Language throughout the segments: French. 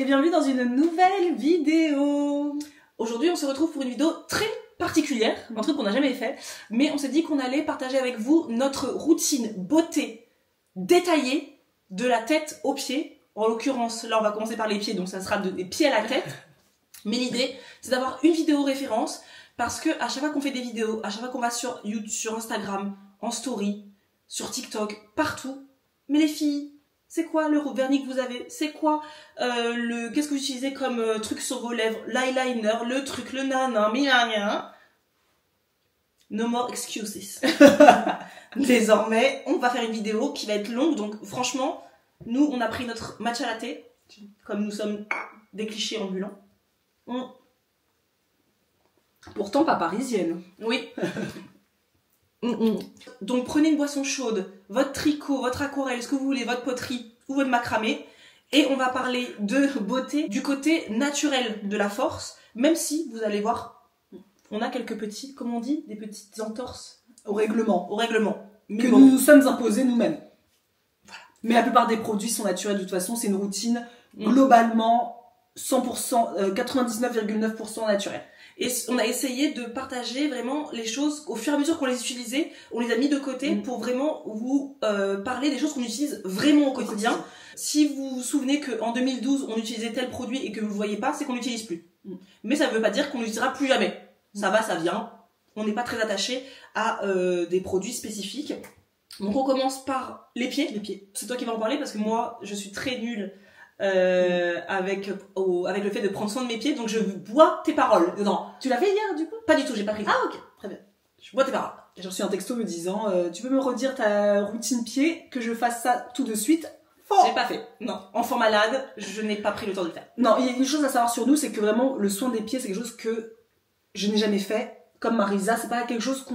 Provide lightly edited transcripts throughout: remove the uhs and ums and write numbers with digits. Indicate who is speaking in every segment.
Speaker 1: bienvenue dans une nouvelle vidéo. Aujourd'hui on se retrouve pour une vidéo très particulière, un truc qu'on n'a jamais fait, mais on s'est dit qu'on allait partager avec vous notre routine beauté détaillée de la tête aux pieds. En l'occurrence, là on va commencer par les pieds, donc ça sera des pieds à la tête. Mais l'idée, c'est d'avoir une vidéo référence, parce que à chaque fois qu'on fait des vidéos, à chaque fois qu'on va sur YouTube, sur Instagram, en story, sur TikTok, partout, mais les filles, c'est quoi le vernis que vous avez? C'est quoi qu'est-ce que vous utilisez comme truc sur vos lèvres? L'eyeliner, le truc, le nanan, mignagna. No more excuses. Désormais, on va faire une vidéo qui va être longue, donc franchement, nous, on a pris notre matcha latte, comme nous sommes des clichés ambulants.
Speaker 2: Pourtant pas parisienne.
Speaker 1: Oui. Donc prenez une boisson chaude, votre tricot, votre aquarelle, ce que vous voulez, votre poterie ou votre macramé, et on va parler de beauté du côté naturel de la force, même si vous allez voir, on a quelques petits, comment on dit, des petites entorses
Speaker 2: Au règlement.
Speaker 1: Mais
Speaker 2: Que
Speaker 1: bon.
Speaker 2: nous nous sommes imposés nous-mêmes. Voilà. Mais la plupart des produits sont naturels de toute façon, c'est une routine globalement 100%, 99,9% naturelle.
Speaker 1: Et on a essayé de partager vraiment les choses au fur et à mesure qu'on les utilisait, on les a mis de côté pour vraiment vous parler des choses qu'on utilise vraiment au quotidien. Si vous vous souvenez qu'en 2012 on utilisait tel produit et que vous le voyez pas, c'est qu'on l'utilise plus. Mais ça ne veut pas dire qu'on l'utilisera plus jamais. Ça va, ça vient. On n'est pas très attaché à des produits spécifiques. Donc on commence par les pieds.
Speaker 2: Les pieds.
Speaker 1: C'est toi qui vas en parler parce que moi je suis très nulle avec le fait de prendre soin de mes pieds, donc je bois tes paroles. Non,
Speaker 2: Tu l'as fait hier du coup?
Speaker 1: pas du tout, j'ai pas pris.
Speaker 2: Ah ok, très bien.
Speaker 1: Je bois tes paroles.
Speaker 2: J'ai reçu un texto me disant tu peux me redire ta routine pied, que je fasse ça tout de suite.
Speaker 1: J'ai pas fait. Non, enfant malade, je n'ai pas pris le temps de le faire.
Speaker 2: Non, il y a une chose à savoir sur nous, c'est que vraiment le soin des pieds, c'est quelque chose que je n'ai jamais fait. Comme Marisa, c'est pas quelque chose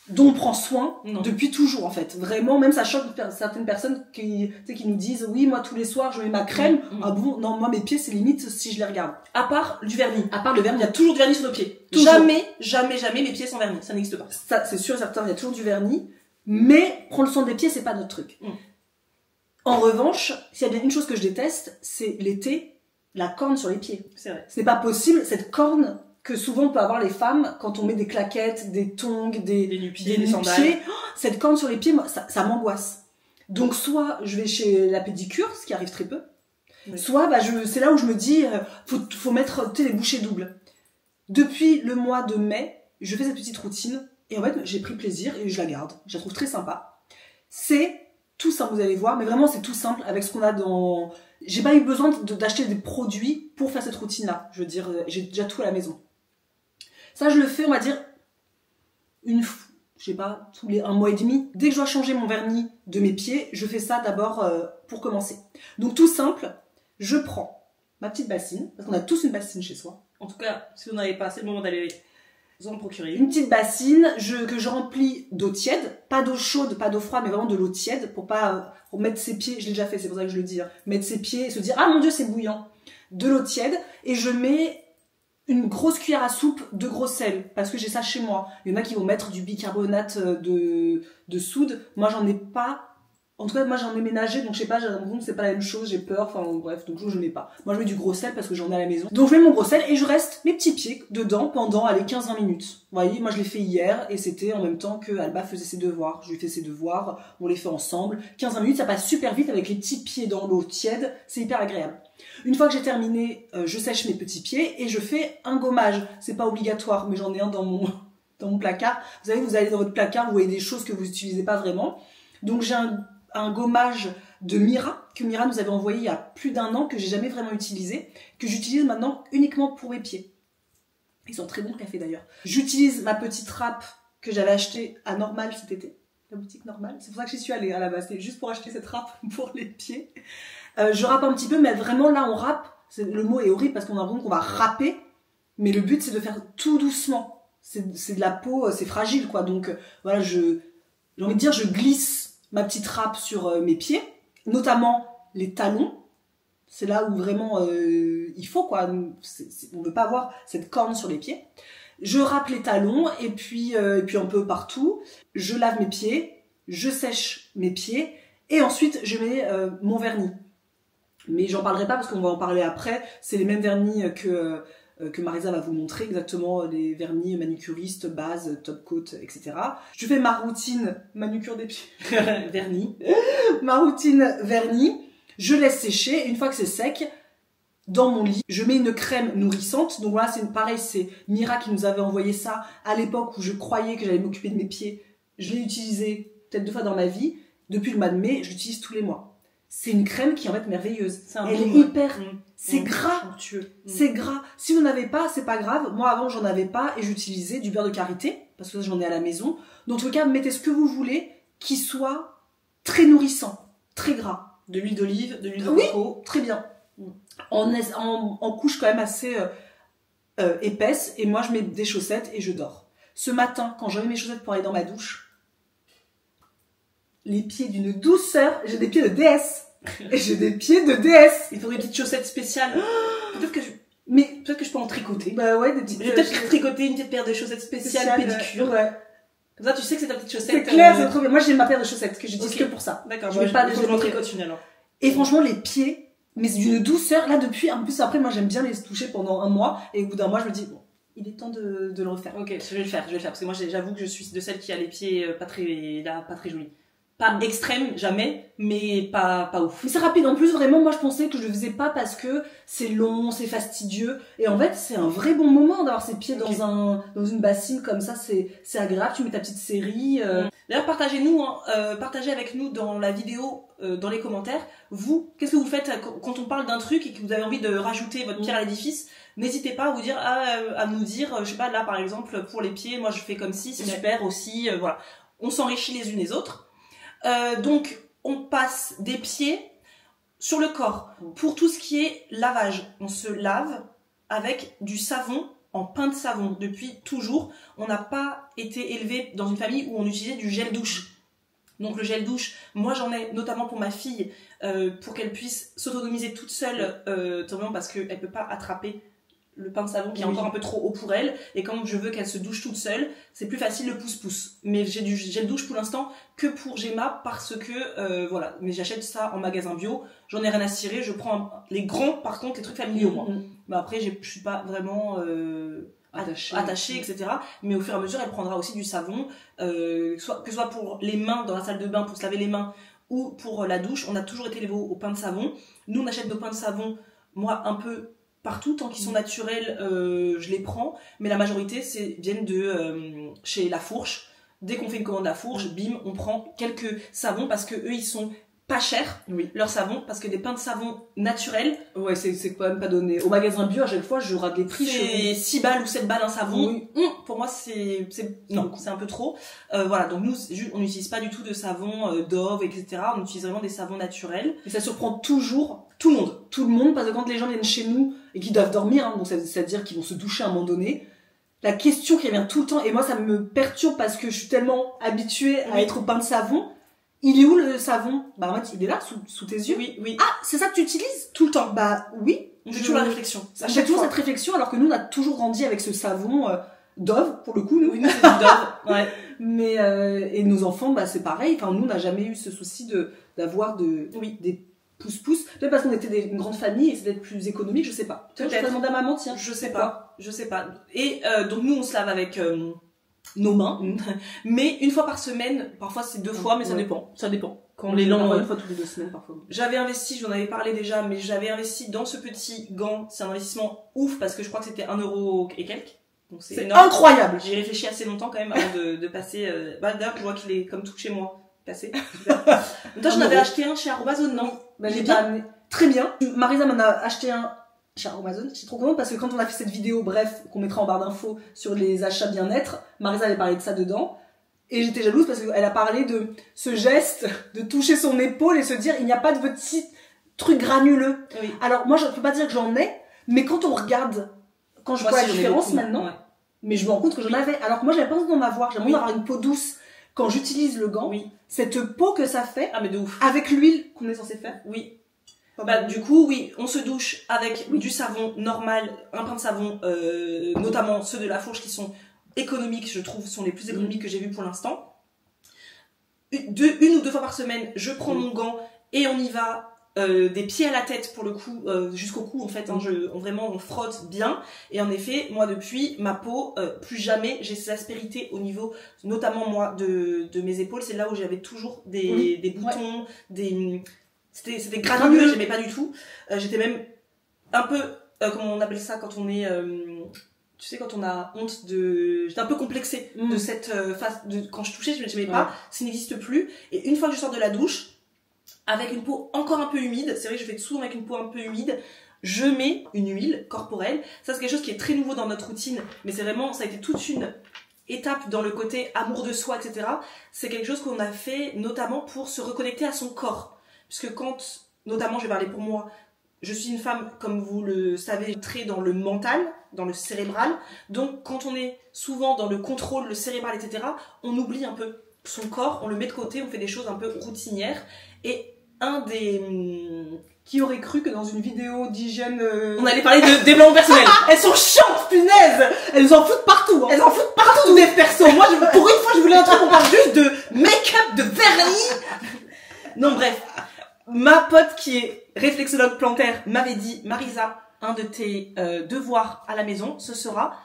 Speaker 2: dont on prend soin depuis toujours en fait. Vraiment, même ça choque certaines personnes qui nous disent oui, moi tous les soirs je mets ma crème. Ah bon? Non, moi mes pieds c'est limite si je les regarde.
Speaker 1: À part du vernis.
Speaker 2: À part le vernis,
Speaker 1: Il y a toujours du vernis sur nos pieds.
Speaker 2: Toujours.
Speaker 1: Jamais mes pieds sans vernis. Ça n'existe pas.
Speaker 2: Ça c'est sûr et certain, il y a toujours du vernis. Mais prendre soin des pieds, c'est pas notre truc. En revanche, s'il y a bien une chose que je déteste, c'est l'été, la corne sur les pieds.
Speaker 1: C'est vrai.
Speaker 2: Ce n'est pas possible, cette corne que souvent peut avoir les femmes quand on met des claquettes, des tongs, des
Speaker 1: nu-pieds, des sandales.
Speaker 2: Oh, cette corne sur les pieds, moi, ça m'angoisse. Donc soit je vais chez la pédicure, ce qui arrive très peu, soit c'est là où je me dis, faut mettre les bouchées doubles. Depuis le mois de mai, je fais cette petite routine et en fait j'ai pris plaisir et je la garde. Je la trouve très sympa. C'est tout simple, vous allez voir, mais vraiment c'est tout simple avec ce qu'on a dans... J'ai pas eu besoin d'acheter des produits pour faire cette routine-là. Je veux dire, j'ai déjà tout à la maison. Ça, je le fais, on va dire, je sais pas, tous les 1 mois et demi. Dès que je dois changer mon vernis de mes pieds, je fais ça d'abord pour commencer. Donc tout simple, je prends ma petite bassine, parce qu'on a tous une bassine chez soi.
Speaker 1: En tout cas, si vous n'en avez pas, c'est le moment d'aller vous en procurer
Speaker 2: Une petite bassine que je remplis d'eau tiède, pas d'eau chaude, pas d'eau froide, mais vraiment de l'eau tiède pour pas mettre ses pieds, je l'ai déjà fait, c'est pour ça que je le dis, mettre ses pieds et se dire ah mon dieu c'est bouillant, de l'eau tiède, et je mets une grosse cuillère à soupe de gros sel, parce que j'ai ça chez moi. Il y en a qui vont mettre du bicarbonate de soude, moi j'en ai pas. En tout cas, moi j'en ai ménagé, donc je sais pas, j'ai l'impression que c'est pas la même chose, j'ai peur, enfin bref, donc je mets pas. Moi je mets du gros sel parce que j'en ai à la maison. Donc je mets mon gros sel et je reste mes petits pieds dedans pendant, allez, 15-20 minutes. Vous voyez, moi je l'ai fait hier et c'était en même temps que Alba faisait ses devoirs. Je lui fais ses devoirs, on les fait ensemble. 15-20 minutes, ça passe super vite avec les petits pieds dans l'eau tiède, c'est hyper agréable. Une fois que j'ai terminé, je sèche mes petits pieds et je fais un gommage. C'est pas obligatoire, mais j'en ai un dans mon placard. Vous savez, vous allez dans votre placard, vous voyez des choses que vous utilisez pas vraiment. Donc j'ai un gommage de Mira, que Mira nous avait envoyé il y a plus d'1 an, que j'ai jamais vraiment utilisé, que j'utilise maintenant uniquement pour mes pieds. Ils sont très bons le café d'ailleurs. J'utilise ma petite râpe que j'avais achetée à Normal cet été, la boutique Normal. C'est pour ça que j'y suis allée à la base, c'était juste pour acheter cette râpe pour les pieds. Je râpe un petit peu, mais vraiment là on râpe, le mot est horrible parce qu'on a l'impression qu'on va râper, mais le but c'est de faire tout doucement. C'est de la peau, c'est fragile quoi, donc voilà, j'ai envie de dire, je glisse ma petite râpe sur mes pieds, notamment les talons. C'est là où vraiment il faut quoi. On veut pas avoir cette corne sur les pieds. Je râpe les talons et puis un peu partout. Je lave mes pieds, je sèche mes pieds et ensuite je mets mon vernis. Mais j'en parlerai pas parce qu'on va en parler après. C'est les mêmes vernis que Marisa va vous montrer, exactement les vernis manucuristes, base, top coat, etc. Je fais ma routine manucure des pieds.
Speaker 1: Vernis.
Speaker 2: Ma routine vernis. Je laisse sécher. Une fois que c'est sec, dans mon lit, je mets une crème nourrissante. Donc voilà, c'est pareil, c'est Mira qui nous avait envoyé ça à l'époque où je croyais que j'allais m'occuper de mes pieds. Je l'ai utilisé peut-être 2 fois dans ma vie. Depuis le mois de mai, je l'utilise tous les mois. C'est une crème qui est en fait merveilleuse. Elle est hyper... C'est gras. C'est gras. Si vous n'avez pas, c'est pas grave. Moi, avant, j'en avais pas et j'utilisais du beurre de karité parce que ça, j'en ai à la maison. Dans tout cas, mettez ce que vous voulez qui soit très nourrissant, très gras.
Speaker 1: De l'huile d'olive, de l'huile de coco.
Speaker 2: Très bien. En couche quand même assez épaisse. Et moi, je mets des chaussettes et je dors. Ce matin, quand j'enlève mes chaussettes pour aller dans ma douche, les pieds d'une douceur, j'ai des pieds de déesse. Et j'ai des pieds de déesse.
Speaker 1: Il faudrait une petite chaussette spéciale. Peut-être que je peux en tricoter.
Speaker 2: Bah ouais, des petites.
Speaker 1: J'ai peut-être tricoter une petite paire de chaussettes spéciales pédicure.
Speaker 2: Ouais.
Speaker 1: Comme ça, tu sais que c'est ta petite chaussette.
Speaker 2: C'est clair, c'est trop bien. Moi, j'ai ma paire de chaussettes que j'utilise que pour ça.
Speaker 1: D'accord.
Speaker 2: Je vais pas
Speaker 1: je m'en tricote une alors.
Speaker 2: Et franchement, les pieds, mais d'une douceur. Là, depuis, en plus, après, moi, j'aime bien les toucher pendant 1 mois. Et au bout d'1 mois, je me dis, bon, il est temps de le refaire.
Speaker 1: Ok, je vais le faire. Parce que moi, j'avoue que je suis de celles qui a les pieds pas très jolis. Pas extrême, jamais, mais pas ouf.
Speaker 2: Mais c'est rapide. En plus, vraiment, moi, je pensais que je le faisais pas parce que c'est long, c'est fastidieux. Et en fait, c'est un vrai bon moment d'avoir ses pieds dans une bassine comme ça. C'est agréable. Tu mets ta petite série.
Speaker 1: D'ailleurs, partagez avec nous dans la vidéo, dans les commentaires. Vous, qu'est-ce que vous faites quand on parle d'un truc et que vous avez envie de rajouter votre pierre à l'édifice? N'hésitez pas à vous dire, à nous dire, je sais pas, là, par exemple, pour les pieds, moi, je fais comme si, c'est super aussi, voilà. On s'enrichit les unes les autres. Donc, on passe des pieds sur le corps. Pour tout ce qui est lavage, on se lave avec du savon en pain de savon. Depuis toujours, on n'a pas été élevé dans une famille où on utilisait du gel douche. Donc le gel douche, moi j'en ai notamment pour ma fille, pour qu'elle puisse s'autonomiser toute seule, tout simplement parce qu'elle peut pas attraper le pain de savon qui est encore un peu trop haut pour elle, et quand je veux qu'elle se douche toute seule, c'est plus facile le pouce-pouce. Mais j'ai du gel douche pour l'instant que pour Gemma parce que voilà, mais j'achète ça en magasin bio, j'en ai rien à cirer, je prends les grands, par contre les trucs familiaux moi. Mais après je suis pas vraiment attachée, etc. Mais au fur et à mesure elle prendra aussi du savon, que ce soit pour les mains dans la salle de bain pour se laver les mains ou pour la douche. On a toujours été élevés au pain de savon. Nous on achète nos pains de savon, moi un peu partout, tant qu'ils sont naturels, je les prends, mais la majorité viennent de chez La Fourche. Dès qu'on fait une commande La Fourche, bim, on prend quelques savons parce que eux ils sont pas chers, leurs savons, parce que des pains de savon naturels,
Speaker 2: ouais, c'est quand même pas donné. Au magasin bio, à chaque fois, je rate des prix.
Speaker 1: C'est 6 balles ou 7 balles un savon. Pour moi, c'est un peu trop. Voilà, donc nous, on n'utilise pas du tout de savon Dove, etc. On utilise vraiment des savons naturels.
Speaker 2: Et ça surprend toujours tout le monde, parce que quand les gens viennent chez nous et qu'ils doivent dormir, hein, donc c'est-à-dire qu'ils vont se doucher à un moment donné, la question qui revient tout le temps, et moi ça me perturbe parce que je suis tellement habituée à être au pain de savon. Il est où le savon? Bah en fait il est là sous tes yeux.
Speaker 1: Oui.
Speaker 2: Ah, c'est ça que tu utilises tout le temps? Bah oui.
Speaker 1: On fait toujours la réflexion.
Speaker 2: J'ai toujours cette réflexion, alors que nous on a toujours grandi avec ce savon Dove pour le coup. Nous.
Speaker 1: Oui, c'est du Dove. Ouais.
Speaker 2: Mais et nos enfants, bah c'est pareil. Enfin nous on n'a jamais eu ce souci d'avoir des pouce-pouce. Peut-être parce qu'on était une grande famille et c'est d'être plus économique, je sais pas.
Speaker 1: Peut-être.
Speaker 2: Je vais demander à maman, tiens.
Speaker 1: Je sais pas. Et donc nous on se lave avec nos mains, mais une fois par semaine, parfois c'est 2 fois, mais ça dépend. Quand les
Speaker 2: langues, une fois toutes les 2 semaines parfois.
Speaker 1: J'avais investi, j'en avais parlé déjà, mais j'avais investi dans ce petit gant. C'est un investissement ouf parce que je crois que c'était 1€ et quelques. Donc
Speaker 2: c'est incroyable.
Speaker 1: J'ai réfléchi assez longtemps quand même avant de passer. D'ailleurs, je vois qu'il est comme tout chez moi passé. Toi, j'en avais acheté un chez Amazon, non?
Speaker 2: Bah, j'ai pas amené. Très bien. Marisa m'en a acheté un chez Amazon. Je suis trop contente parce que quand on a fait cette vidéo, bref, qu'on mettra en barre d'infos sur les achats bien-être, Marisa avait parlé de ça dedans. Et j'étais jalouse parce qu'elle a parlé de ce geste de toucher son épaule et se dire il n'y a pas de petit truc granuleux. Oui. Alors moi je peux pas dire que j'en ai, mais quand on regarde, quand je vois la différence maintenant, mais je me rends compte que j'en avais. Alors que moi j'avais pas envie d'en avoir, j'avais envie d'avoir une peau douce quand j'utilise le gant. Oui. Cette peau que ça fait,
Speaker 1: mais de ouf.
Speaker 2: avec l'huile qu'on est censé faire.
Speaker 1: Oui. Bah du coup oui, on se douche avec du savon normal, un pain de savon, notamment ceux de La Fourche qui sont économiques, je trouve, sont les plus économiques que j'ai vus pour l'instant. Une ou deux fois par semaine, je prends mon gant et on y va des pieds à la tête pour le coup, jusqu'au cou en fait, hein, vraiment on frotte bien, et en effet moi depuis ma peau, plus jamais j'ai ces aspérités au niveau, notamment moi de mes épaules, c'est là où j'avais toujours des boutons, c'était granuleux, j'aimais pas du tout, j'étais même un peu, comment on appelle ça quand on est... tu sais, quand on a honte j'étais un peu complexée de cette phase quand je touchais, je n'aimais pas, ça n'existe plus. Et une fois que je sors de la douche, avec une peau encore un peu humide, c'est vrai que je fais souvent avec une peau un peu humide, je mets une huile corporelle. Ça, c'est quelque chose qui est très nouveau dans notre routine, mais c'est vraiment, ça a été toute une étape dans le côté amour de soi, etc. C'est quelque chose qu'on a fait notamment pour se reconnecter à son corps. Puisque quand, notamment, je vais parler pour moi, je suis une femme, comme vous le savez, très dans le mental, dans le cérébral. Donc, quand on est souvent dans le contrôle, le cérébral, etc., on oublie un peu son corps, on le met de côté, on fait des choses un peu routinières. Et un des...
Speaker 2: Qui aurait cru que dans une vidéo d'hygiène...
Speaker 1: On allait parler de développement personnel. Elles sont chiantes, punaise.
Speaker 2: Elles en foutent partout. Hein.
Speaker 1: Elles en foutent partout des persos. Moi, pour une fois, je voulais un truc, on parle juste de make-up, de vernis. Non, bref. Ma pote qui est réflexologue plantaire m'avait dit, Marisa, un de tes devoirs à la maison, ce sera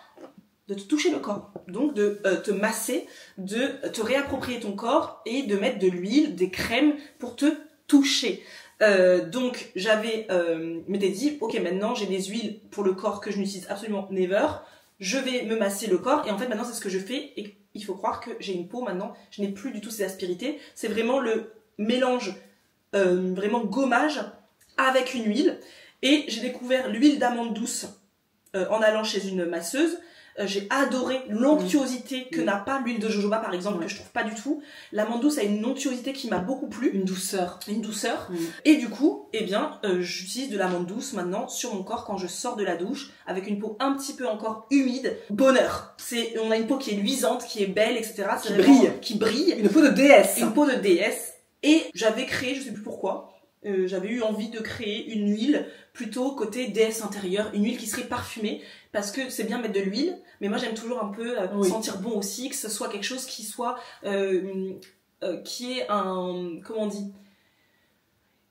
Speaker 1: de te toucher le corps. Donc de te masser, de te réapproprier ton corps et de mettre de l'huile, des crèmes pour te toucher. Donc j'avais m'étais dit, ok, maintenant j'ai des huiles pour le corps que je n'utilise absolument never. Je vais me masser le corps et en fait maintenant c'est ce que je fais et il faut croire que j'ai une peau maintenant, je n'ai plus du tout ces aspérités. C'est vraiment le mélange vraiment gommage avec une huile, et j'ai découvert l'huile d'amande douce en allant chez une masseuse. J'ai adoré l'onctuosité que n'a pas l'huile de jojoba par exemple, que je trouve pas du tout. L'amande douce a une onctuosité qui m'a beaucoup plu,
Speaker 2: une douceur.
Speaker 1: Et du coup, eh bien, j'utilise de l'amande douce maintenant sur mon corps quand je sors de la douche avec une peau un petit peu encore humide. Bonheur. On a une peau qui est luisante, qui est belle, etc. Qui brille.
Speaker 2: Une peau de déesse.
Speaker 1: Une peau de déesse. Et j'avais créé, je sais plus pourquoi, j'avais eu envie de créer une huile plutôt côté déesse intérieure, une huile qui serait parfumée, parce que c'est bien mettre de l'huile, mais moi j'aime toujours un peu sentir bon aussi, que ce soit quelque chose qui soit, qui est comment on dit,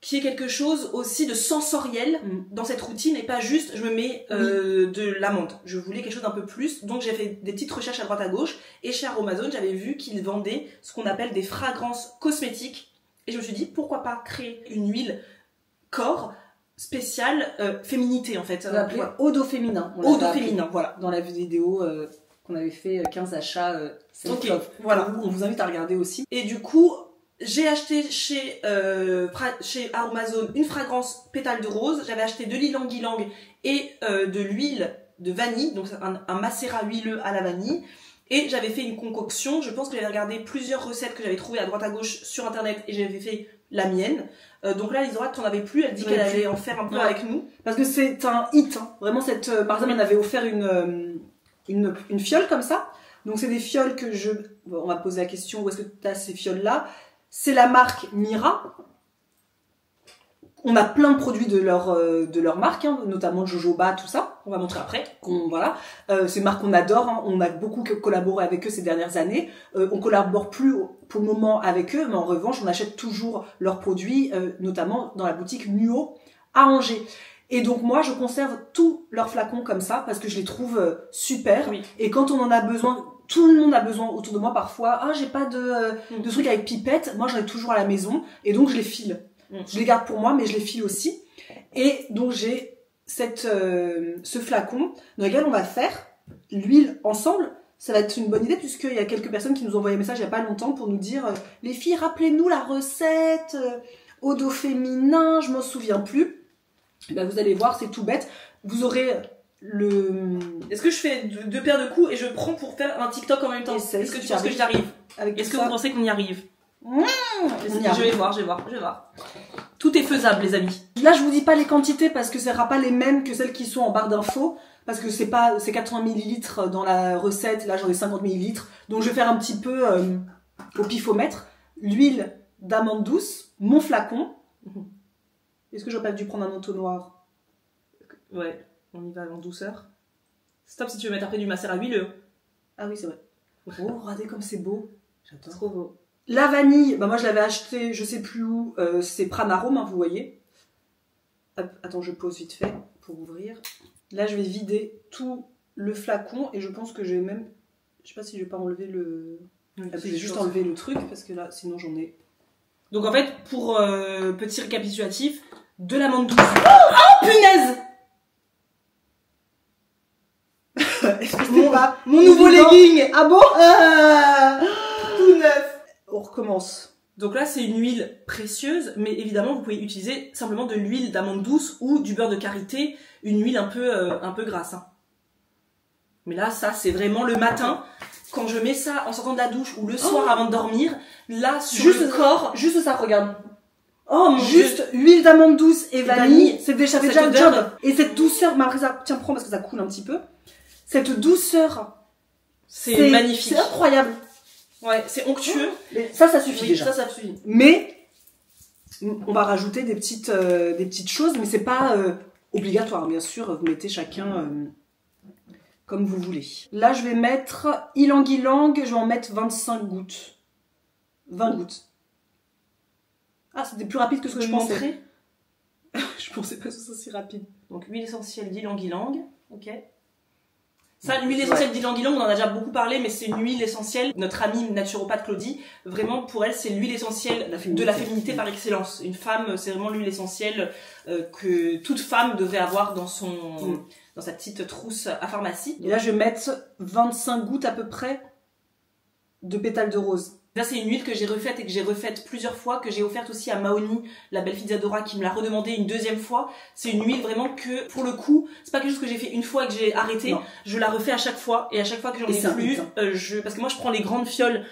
Speaker 1: qui est quelque chose aussi de sensoriel dans cette routine, et pas juste je me mets de l'amande. Je voulais quelque chose d'un peu plus, donc j'ai fait des petites recherches à droite à gauche, et chez Aromazone j'avais vu qu'ils vendaient ce qu'on appelle des fragrances cosmétiques. Et je me suis dit, pourquoi pas créer une huile corps spéciale féminité en fait.
Speaker 2: On l'appelait eau d'eau féminin.
Speaker 1: Eau d'eau féminin, voilà.
Speaker 2: Dans la vidéo qu'on avait fait 15 achats,
Speaker 1: ok, voilà.
Speaker 2: On vous invite à regarder aussi.
Speaker 1: Et du coup, j'ai acheté chez Aromazone une fragrance pétale de rose. J'avais acheté de l'ylang-ylang et de l'huile de vanille, donc un macérat huileux à la vanille. Et j'avais fait une concoction, je pense que j'avais regardé plusieurs recettes que j'avais trouvées à droite à gauche sur internet et j'avais fait la mienne. Donc là, Lisora, t'en avais plus, elle dit qu'elle allait en faire un peu avec nous.
Speaker 2: Parce que c'est un hit, hein. Vraiment par exemple, elle m'avait offert une fiole comme ça. Donc c'est des fioles que on va poser la question, où est-ce que tu as ces fioles-là? C'est la marque Mira. On a plein de produits de leur marque, hein, notamment Jojoba, tout ça.
Speaker 1: On va montrer après.
Speaker 2: Voilà. C'est une marque qu'on adore. Hein. On a beaucoup collaboré avec eux ces dernières années. On collabore plus pour le moment avec eux, mais en revanche, on achète toujours leurs produits, notamment dans la boutique Nuo à Angers. Et donc moi, je conserve tous leurs flacons comme ça parce que je les trouve super.
Speaker 1: Oui.
Speaker 2: Et quand on en a besoin, tout le monde a besoin autour de moi parfois. Ah, j'ai pas de trucs avec pipette. Moi, j'en ai toujours à la maison et donc je les file. Je les garde pour moi, mais je les file aussi. Et donc j'ai ce flacon dans lequel on va faire l'huile ensemble. Ça va être une bonne idée puisqu'il y a quelques personnes qui nous ont envoyé un message il n'y a pas longtemps pour nous dire les filles, rappelez-nous la recette eau d'eau féminin, je m'en souviens plus. Et ben, vous allez voir, c'est tout bête. Vous aurez
Speaker 1: Est-ce que je fais deux paires de coups et je prends pour faire un TikTok en même temps? Est-ce que tu penses que j'y arrive? Est-ce que vous pensez qu'on y arrive? Je vais voir. Tout est faisable, les amis.
Speaker 2: Là, je vous dis pas les quantités parce que ça sera pas les mêmes que celles qui sont en barre d'infos. Parce que c'est 80 ml dans la recette. Là, j'en ai 50 ml. Donc, je vais faire un petit peu au pifomètre. L'huile d'amande douce, mon flacon. Est-ce que j'aurais pas dû prendre un entonnoir?
Speaker 1: Ouais, on y va en douceur. Stop si tu veux mettre après du macérat huileux.
Speaker 2: Ah oui, c'est vrai. Oh, regardez comme c'est beau.
Speaker 1: J'adore. Trop beau.
Speaker 2: La vanille, bah moi je l'avais acheté, je sais plus où, c'est Pranarome, hein, vous voyez. Hop, attends, je pose vite fait pour ouvrir. Là, je vais vider tout le flacon et je pense que je vais même... Je sais pas si je vais pas enlever le...
Speaker 1: Oui,
Speaker 2: je vais juste enlever le truc parce que là, sinon j'en ai...
Speaker 1: Donc en fait, pour petit récapitulatif, de l'amande douce. Oh punaise! Mon nouveau legging!
Speaker 2: Ah bon?
Speaker 1: Tout neuf!
Speaker 2: On recommence.
Speaker 1: Donc là, c'est une huile précieuse, mais évidemment, vous pouvez utiliser simplement de l'huile d'amande douce ou du beurre de karité, une huile un peu grasse. Hein. Mais là, ça, c'est vraiment le matin, quand je mets ça en sortant de la douche ou le soir avant de dormir, là, sur
Speaker 2: Juste
Speaker 1: le corps...
Speaker 2: Juste ça, regarde.
Speaker 1: Oh mon
Speaker 2: Juste huile d'amande douce et vanille, c'est déjà
Speaker 1: Cette
Speaker 2: le
Speaker 1: odeur.
Speaker 2: job. Et cette douceur, mais après ça, tiens, prends parce que ça coule un petit peu. Cette douceur,
Speaker 1: c'est magnifique.
Speaker 2: C'est incroyable.
Speaker 1: Ouais, c'est onctueux.
Speaker 2: Mais ça suffit
Speaker 1: Oui,
Speaker 2: déjà.
Speaker 1: ça suffit.
Speaker 2: Mais on va rajouter des petites choses, mais c'est pas obligatoire, bien sûr. Vous mettez chacun comme vous voulez. Là, je vais mettre ylang-ylang, je vais en mettre 25 gouttes. 20 gouttes. Ah, c'était plus rapide que ce que je pensais. Je pensais pas que ce soit si rapide.
Speaker 1: Donc, huile essentielle d'ylang-ylang. Ok. Ça, l'huile essentielle d'ylang-ylang, on en a déjà beaucoup parlé, mais c'est une huile essentielle. Notre amie naturopathe Claudie, vraiment, pour elle, c'est l'huile essentielle de la féminité par excellence. Une femme, c'est vraiment l'huile essentielle que toute femme devait avoir dans dans sa petite trousse à pharmacie.
Speaker 2: Et là, je vais mettre 25 gouttes à peu près de pétales de rose.
Speaker 1: Là, c'est une huile que j'ai refaite et que j'ai refaite plusieurs fois, que j'ai offerte aussi à Maoni, la belle fille d'Adora, qui me l'a redemandé une deuxième fois. C'est une huile vraiment que, pour le coup, c'est pas quelque chose que j'ai fait une fois et que j'ai arrêté. Non. Je la refais à chaque fois, et à chaque fois que j'en ai plus, parce que moi, je prends les grandes fioles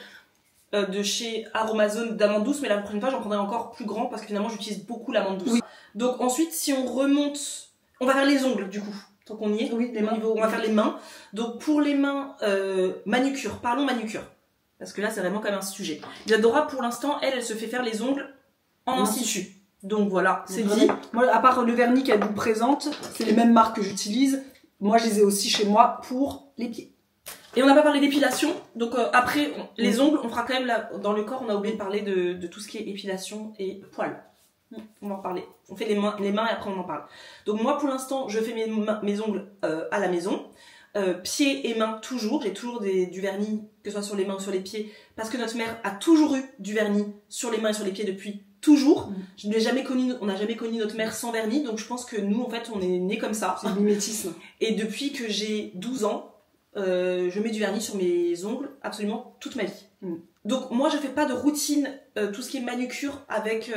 Speaker 1: de chez Aromazone d'amande douce, mais la prochaine fois, j'en prendrai encore plus grand, parce que finalement, j'utilise beaucoup l'amande douce. Oui. Donc ensuite, si on remonte, on va faire les ongles, du coup. Tant qu'on y est.
Speaker 2: Oui, les mains.
Speaker 1: On va faire les mains. Donc pour les mains, manucure. Parlons manucure. Parce que là, c'est vraiment quand même un sujet. Isadora, pour l'instant, elle se fait faire les ongles en institut. Donc voilà, c'est dit.
Speaker 2: Moi, à part le vernis qu'elle vous présente, c'est les mêmes marques que j'utilise. Moi, je les ai aussi chez moi pour les pieds.
Speaker 1: Et on n'a pas parlé d'épilation. Donc après, les ongles, on fera quand même là, dans le corps, on a oublié de parler de tout ce qui est épilation et poils. On va en parler. On fait les mains et après on en parle. Donc moi, pour l'instant, je fais mes ongles à la maison. Pieds et mains toujours, j'ai toujours du vernis, que ce soit sur les mains ou sur les pieds, parce que notre mère a toujours eu du vernis sur les mains et sur les pieds depuis toujours. Je n'ai jamais connu, on n'a jamais connu notre mère sans vernis, donc je pense que nous en fait on est nés comme ça.
Speaker 2: C'est le mimétisme.
Speaker 1: Et depuis que j'ai 12 ans, je mets du vernis sur mes ongles absolument toute ma vie. Donc moi je fais pas de routine, tout ce qui est manucure avec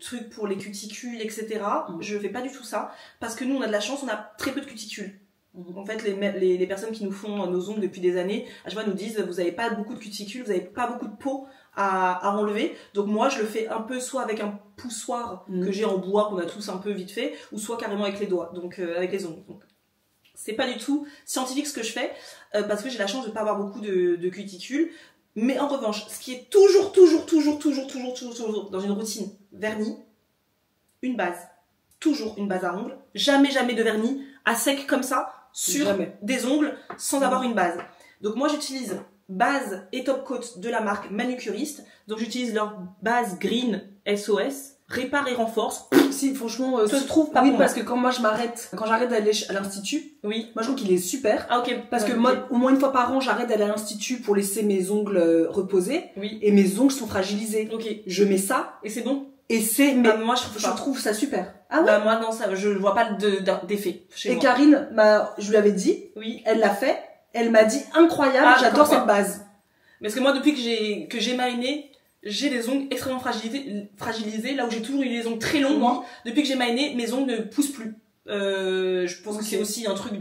Speaker 1: trucs pour les cuticules, etc. Je fais pas du tout ça, parce que nous on a de la chance, on a très peu de cuticules. En fait, les personnes qui nous font nos ongles depuis des années, à chaque fois nous disent vous avez pas beaucoup de cuticules, vous avez pas beaucoup de peau à enlever. Donc moi je le fais un peu soit avec un poussoir que j'ai en bois qu'on a tous un peu vite fait, ou soit carrément avec les doigts, donc avec les ongles. Donc c'est pas du tout scientifique ce que je fais, parce que j'ai la chance de pas avoir beaucoup de cuticules. Mais en revanche, ce qui est toujours dans une routine, vernis, une base. Toujours une base à ongles. Jamais de vernis à sec comme ça sur des ongles sans avoir une base. Donc moi j'utilise base et top coat de la marque Manucuriste. Donc j'utilise leur base Green SOS, répare et renforce.
Speaker 2: Si franchement,
Speaker 1: se trouve pas.
Speaker 2: Oui, parce que quand j'arrête d'aller à l'institut,
Speaker 1: oui,
Speaker 2: moi je trouve qu'il est super.
Speaker 1: Ah ok.
Speaker 2: Parce que moi, au moins une fois par an, j'arrête d'aller à l'institut pour laisser mes ongles reposer.
Speaker 1: Oui.
Speaker 2: Et mes ongles sont fragilisés.
Speaker 1: Ok.
Speaker 2: Je mets ça
Speaker 1: et c'est bon.
Speaker 2: Et c'est, mais
Speaker 1: moi je
Speaker 2: trouve ça super.
Speaker 1: Ah ouais. Bah moi non, ça, je vois pas d'effet chez moi.
Speaker 2: Karine, je lui avais dit,
Speaker 1: oui,
Speaker 2: elle l'a fait, elle m'a dit incroyable, j'adore cette base.
Speaker 1: Parce que moi depuis que j'ai mainé, j'ai des ongles extrêmement fragilisés, là où j'ai toujours eu les ongles très longs, moi, depuis que j'ai mainé, mes ongles ne poussent plus. Je pense que c'est aussi un truc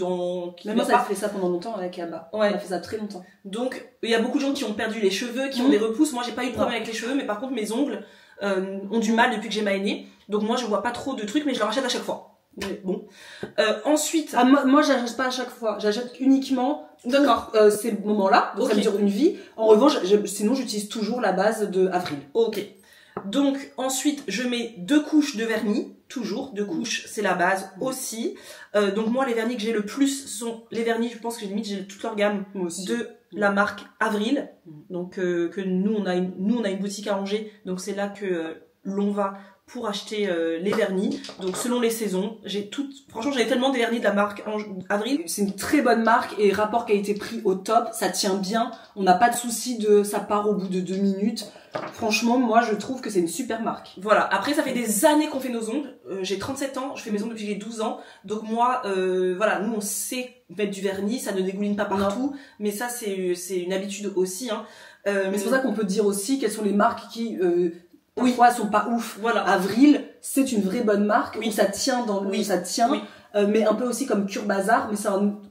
Speaker 2: Même moi, ça fait ça pendant longtemps avec Abba.
Speaker 1: Ouais.
Speaker 2: On a fait ça très longtemps.
Speaker 1: Donc, il y a beaucoup de gens qui ont perdu les cheveux, qui ont des repousses. Moi, j'ai pas eu de problème avec les cheveux, mais par contre, mes ongles ont du mal depuis que j'ai mainé. Donc moi, je vois pas trop de trucs, mais je leur achète à chaque fois. Mais bon. Ensuite...
Speaker 2: moi, j'achète pas à chaque fois. J'achète uniquement
Speaker 1: d'accord.
Speaker 2: Ces moments-là. Donc ça me dure une vie. En revanche, sinon, j'utilise toujours la base de Avril.
Speaker 1: Ok. Donc ensuite je mets 2 couches de vernis, toujours 2 couches, c'est la base aussi. Donc moi les vernis que j'ai le plus sont les vernis, je pense que j'ai toute leur gamme de la marque Avril. Donc que nous on a une boutique à Angers, donc c'est là que l'on va pour acheter les vernis. Donc selon les saisons, franchement j'avais tellement des vernis de la marque Avril.
Speaker 2: C'est une très bonne marque et rapport qualité-prix au top, ça tient bien, on n'a pas de souci de ça part au bout de 2 minutes. Franchement, moi je trouve que c'est une super marque.
Speaker 1: Voilà, après ça fait des années qu'on fait nos ongles, j'ai 37 ans, je fais mes ongles depuis que j'ai 12 ans, donc moi, voilà, nous on sait mettre du vernis, ça ne dégouline pas partout, mais ça c'est une habitude aussi. Hein.
Speaker 2: Mais c'est pour ça qu'on peut dire aussi quelles sont les marques qui... parfois sont pas ouf.
Speaker 1: Voilà.
Speaker 2: Avril, c'est une vraie bonne marque où ça tient ça tient.
Speaker 1: Oui.
Speaker 2: Mais un peu aussi comme Cure Bazar, mais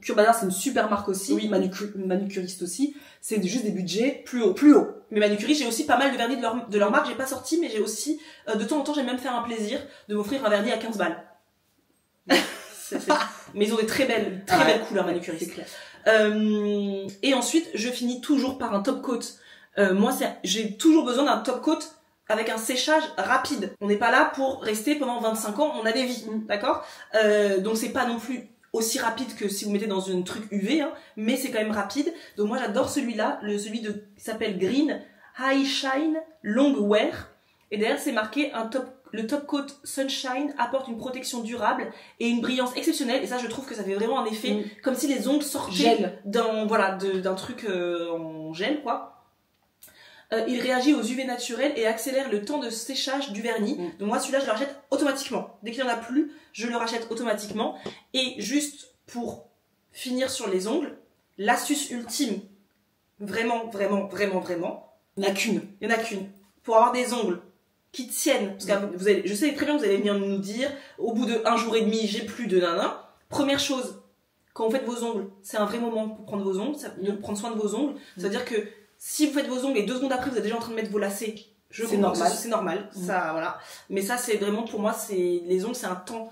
Speaker 2: Cure Bazar c'est une super marque aussi, manucuriste aussi. C'est juste des budgets plus haut.
Speaker 1: Mais manucuriste, j'ai aussi pas mal de vernis de leur marque, j'ai pas sorti, mais j'ai aussi de temps en temps j'aime même faire un plaisir de m'offrir un vernis à 15 balles. Mais ils ont des très belles couleurs manucuriste.
Speaker 2: C'est clair.
Speaker 1: Et ensuite, je finis toujours par un top coat. Moi, j'ai toujours besoin d'un top coat avec un séchage rapide. On n'est pas là pour rester pendant 25 ans, on a des vies, d'accord? Donc c'est pas non plus aussi rapide que si vous mettez dans un truc UV, hein, mais c'est quand même rapide. Donc moi j'adore celui-là, qui s'appelle Green High Shine Long Wear. Et derrière c'est marqué le top coat Sunshine apporte une protection durable et une brillance exceptionnelle. Et ça je trouve que ça fait vraiment un effet comme si les ongles sortaient d'un truc en gel quoi. Il réagit aux UV naturels et accélère le temps de séchage du vernis. Donc moi celui-là je le rachète automatiquement. Dès qu'il n'y en a plus, je le rachète automatiquement. Et juste pour finir sur les ongles, l'astuce ultime, vraiment, il n'y en a qu'une. Pour avoir des ongles qui tiennent, parce que je sais très bien que vous allez venir nous dire, au bout de 1 jour et demi, j'ai plus de nana. Première chose, quand vous faites vos ongles, c'est un vrai moment pour prendre vos ongles, de prendre soin de vos ongles. Ça veut dire que si vous faites vos ongles et 2 secondes après vous êtes déjà en train de mettre vos lacets, c'est normal. Ça, voilà. Mais ça, c'est vraiment pour moi, les ongles, c'est un temps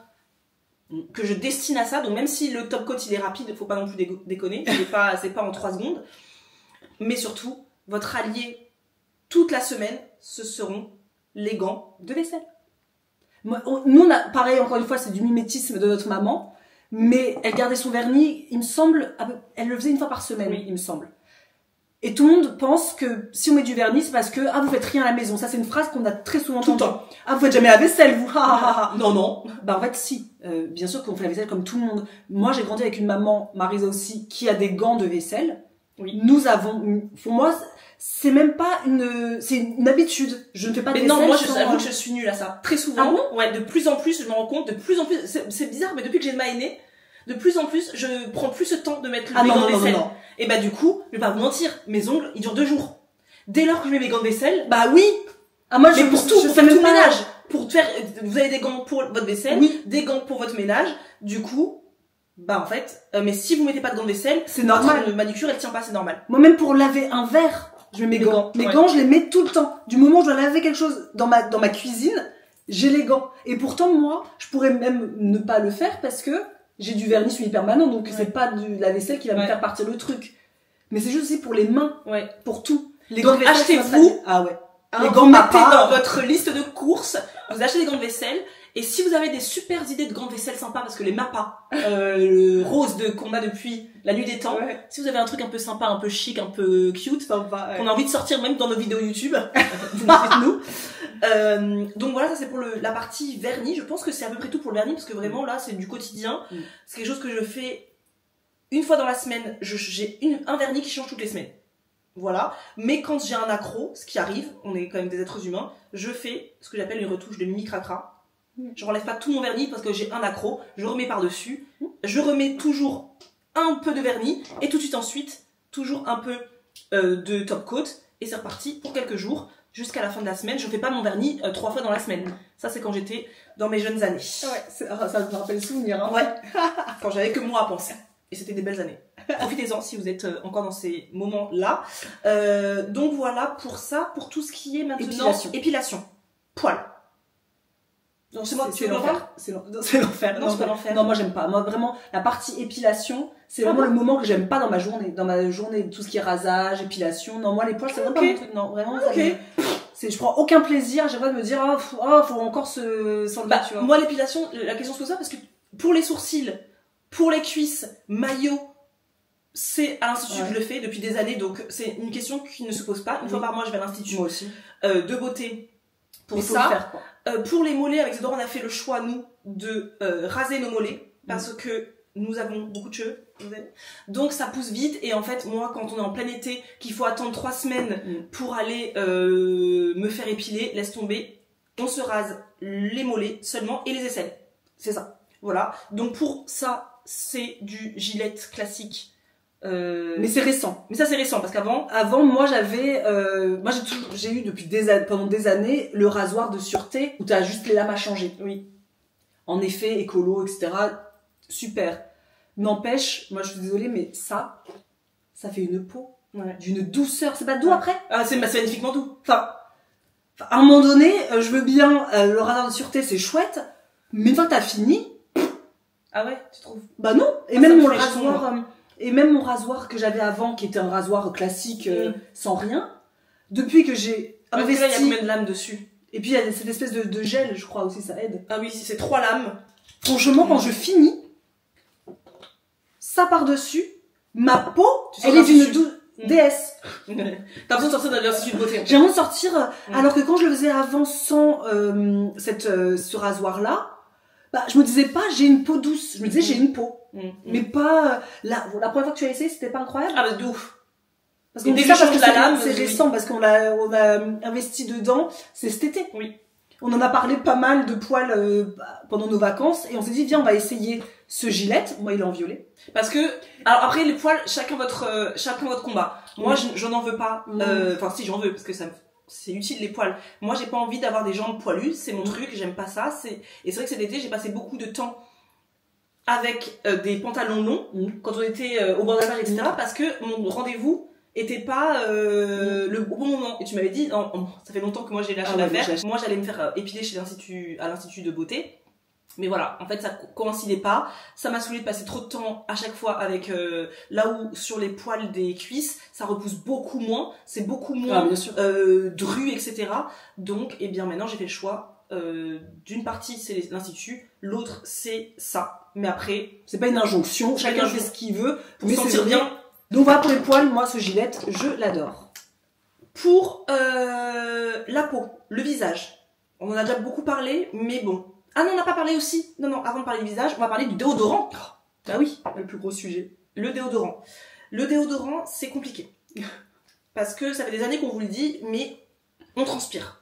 Speaker 1: que je destine à ça. Donc même si le top coat il est rapide, faut pas non plus déconner. C'est pas en 3 secondes. Mais surtout, votre allié toute la semaine, ce seront les gants de vaisselle.
Speaker 2: Nous, on a, pareil, encore une fois, c'est du mimétisme de notre maman. Mais elle gardait son vernis, il me semble, elle le faisait 1 fois par semaine, il me semble. Et tout le monde pense que si on met du vernis, c'est parce que vous faites rien à la maison. Ça, c'est une phrase qu'on a très souvent entendue.
Speaker 1: Tout le temps.
Speaker 2: Vous faites jamais la vaisselle, vous.
Speaker 1: Non.
Speaker 2: En fait, si. Bien sûr qu'on fait la vaisselle comme tout le monde. Moi, j'ai grandi avec une maman, Marisa aussi, qui a des gants de vaisselle.
Speaker 1: Oui.
Speaker 2: Nous avons, pour moi, c'est même pas c'est une habitude. Je ne fais pas de vaisselle.
Speaker 1: Non, moi, j'avoue que je suis nulle à ça. Très souvent.
Speaker 2: Ah bon?
Speaker 1: Ouais, de plus en plus, je me rends compte, c'est bizarre, mais depuis que j'ai ma aînée, de plus en plus, je prends plus ce temps de mettre mes gants de vaisselle. Non. Et du coup, je vais pas vous mentir, mes ongles, ils durent 2 jours. Dès lors que je mets mes gants de vaisselle,
Speaker 2: oui. Moi,
Speaker 1: mais pour faire tout le ménage. Vous avez des gants pour votre vaisselle, des gants pour votre ménage. Du coup, en fait, mais si vous mettez pas de gants de vaisselle,
Speaker 2: c'est normal.
Speaker 1: Votre manucure, elle tient pas, c'est normal.
Speaker 2: Moi, même pour laver un verre, je mets mes gants. Mes gants, je les mets tout le temps. Du moment où je dois laver quelque chose dans ma cuisine, j'ai les gants. Et pourtant, moi, je pourrais même ne pas le faire parce que j'ai du vernis semi-permanent, donc c'est pas de la vaisselle qui va me faire partir le truc. Mais c'est juste aussi pour les mains, pour tout.
Speaker 1: Les gants de vaisselle, achetez-vous.
Speaker 2: Les
Speaker 1: gants mettez dans votre liste de courses, vous achetez des gants de vaisselle. Et si vous avez des super idées de gants de vaisselle sympas, parce que les Mappa, le rose qu'on a depuis la nuit des temps, si vous avez un truc un peu sympa, un peu chic, un peu cute, qu'on a envie de sortir même dans nos vidéos YouTube, dites-nous. Donc voilà, ça c'est pour la partie vernis. Je pense que c'est à peu près tout pour le vernis, parce que vraiment là, c'est du quotidien. C'est quelque chose que je fais 1 fois dans la semaine. J'ai un vernis qui change toutes les semaines. Voilà. Mais quand j'ai un accro, ce qui arrive, on est quand même des êtres humains, je fais ce que j'appelle une retouche de mini-cracra. Je relève pas tout mon vernis parce que j'ai un accro, je remets par-dessus, je remets toujours un peu de vernis et tout de suite ensuite, toujours un peu de top coat et c'est reparti pour quelques jours jusqu'à la fin de la semaine. Je fais pas mon vernis 3 fois dans la semaine. Ça c'est quand j'étais dans mes jeunes années.
Speaker 2: Ça me rappelle souvenir. Hein.
Speaker 1: Quand j'avais que moi à penser. Et c'était des belles années. Profitez-en si vous êtes encore dans ces moments-là. Donc voilà pour ça, pour tout ce qui est maintenant épilation. Poil.
Speaker 2: Non, c'est l'enfer. C'est l'enfer.
Speaker 1: Non, c'est pas l'enfer.
Speaker 2: Non, moi j'aime pas. Moi vraiment, la partie épilation, c'est vraiment le moment que j'aime pas dans ma journée. Dans ma journée, tout ce qui est rasage, épilation. Non, moi les poils, c'est vraiment pas mon truc. Non, vraiment. Je prends aucun plaisir. J'ai pas de me dire, faut encore s'enlever, tu vois.
Speaker 1: Moi l'épilation, la question se pose ça parce que pour les sourcils, pour les cuisses, maillot, c'est à l'institut que je le fais depuis des années. Donc c'est une question qui ne se pose pas. Une fois par mois, je vais à l'institut
Speaker 2: moi aussi.
Speaker 1: De beauté pour
Speaker 2: Il faut
Speaker 1: ça.
Speaker 2: le faire, quoi.
Speaker 1: Pour les mollets, avec Isidore, on a fait le choix, nous, de raser nos mollets, parce que nous avons beaucoup de cheveux, vous savez. Donc ça pousse vite, et en fait, moi, quand on est en plein été, qu'il faut attendre 3 semaines pour aller me faire épiler, laisse tomber, on se rase les mollets seulement, et les aisselles. C'est ça. Voilà. Donc pour ça, c'est du Gillette classique.
Speaker 2: Mais c'est récent.
Speaker 1: Mais ça, c'est récent, parce qu'avant...
Speaker 2: Avant, moi, j'avais... moi, j'ai eu depuis pendant des années le rasoir de sûreté où t'as juste les lames à changer.
Speaker 1: Oui.
Speaker 2: En effet, écolo, etc. Super. N'empêche, moi, je suis désolée, mais ça fait une peau d'une douceur. C'est pas doux après?
Speaker 1: Ah, c'est magnifiquement doux.
Speaker 2: Enfin, à un moment donné, je veux bien le rasoir de sûreté, c'est chouette, mais une fois que t'as fini...
Speaker 1: Ah ouais, tu trouves?
Speaker 2: Bah non. Et
Speaker 1: Ah,
Speaker 2: même
Speaker 1: ça me
Speaker 2: mon
Speaker 1: fait les
Speaker 2: rasoir... et même mon rasoir que j'avais avant, qui était un rasoir classique, sans rien, depuis que j'ai
Speaker 1: Parce que là, il y a
Speaker 2: investi...
Speaker 1: combien de lames dessus?
Speaker 2: Et puis il y a cette espèce de gel, je crois aussi, ça aide.
Speaker 1: Ah oui, si c'est 3 lames.
Speaker 2: Franchement, quand je finis, ça par-dessus, ma peau,
Speaker 1: Tu sens
Speaker 2: elle est d'une
Speaker 1: l'institut.
Speaker 2: déesse.
Speaker 1: T'as besoin de sortir de l'institut de beauté.
Speaker 2: J'ai envie de sortir, alors que quand je le faisais avant sans ce rasoir-là, bah, je me disais pas j'ai une peau douce, je me disais j'ai une peau. Mais pas... la première fois que tu as essayé, c'était pas incroyable?
Speaker 1: Ah bah de ouf.
Speaker 2: Parce
Speaker 1: Et
Speaker 2: qu'on
Speaker 1: dès
Speaker 2: dit
Speaker 1: que
Speaker 2: ça
Speaker 1: je
Speaker 2: parce que
Speaker 1: change la lame,
Speaker 2: c'est
Speaker 1: oui.
Speaker 2: récent, parce qu'on a investi dedans, c'est cet été.
Speaker 1: Oui.
Speaker 2: On en a parlé pas mal de poils pendant nos vacances, et on s'est dit, viens, on va essayer ce Gillette. Moi, il est en violet.
Speaker 1: Parce que, alors après les poils, chacun votre combat. Moi, je n'en veux pas. Enfin si, j'en veux, parce que c'est utile les poils. Moi, j'ai pas envie d'avoir des jambes poilues, c'est mon truc, j'aime pas ça. Et c'est vrai que cet été, j'ai passé beaucoup de temps avec des pantalons longs, quand on était au bord de la plage, etc. Parce que mon rendez-vous était pas le bon moment. Et tu m'avais dit, ça fait longtemps que moi j'ai lâché l'affaire. Moi, j'allais me faire épiler à l'institut de beauté. Mais voilà, en fait, ça coïncidait pas. Ça m'a saoulé de passer trop de temps à chaque fois avec là où sur les poils des cuisses, ça repousse beaucoup moins, c'est beaucoup moins dru, etc. Donc, eh bien maintenant, j'ai fait le choix. D'une partie c'est l'institut, l'autre c'est ça. Mais après,
Speaker 2: c'est pas une injonction, chacun fait ce qu'il veut
Speaker 1: pour se sentir bien.
Speaker 2: Donc voilà pour les poils, moi ce Gillette, je l'adore.
Speaker 1: Pour la peau, le visage, on en a déjà beaucoup parlé, mais bon. Ah non, on n'a pas parlé aussi. Non, avant de parler du visage, on va parler du déodorant.
Speaker 2: Bah oui, le plus gros sujet.
Speaker 1: Le déodorant. Le déodorant, c'est compliqué. Parce que ça fait des années qu'on vous le dit, mais on transpire.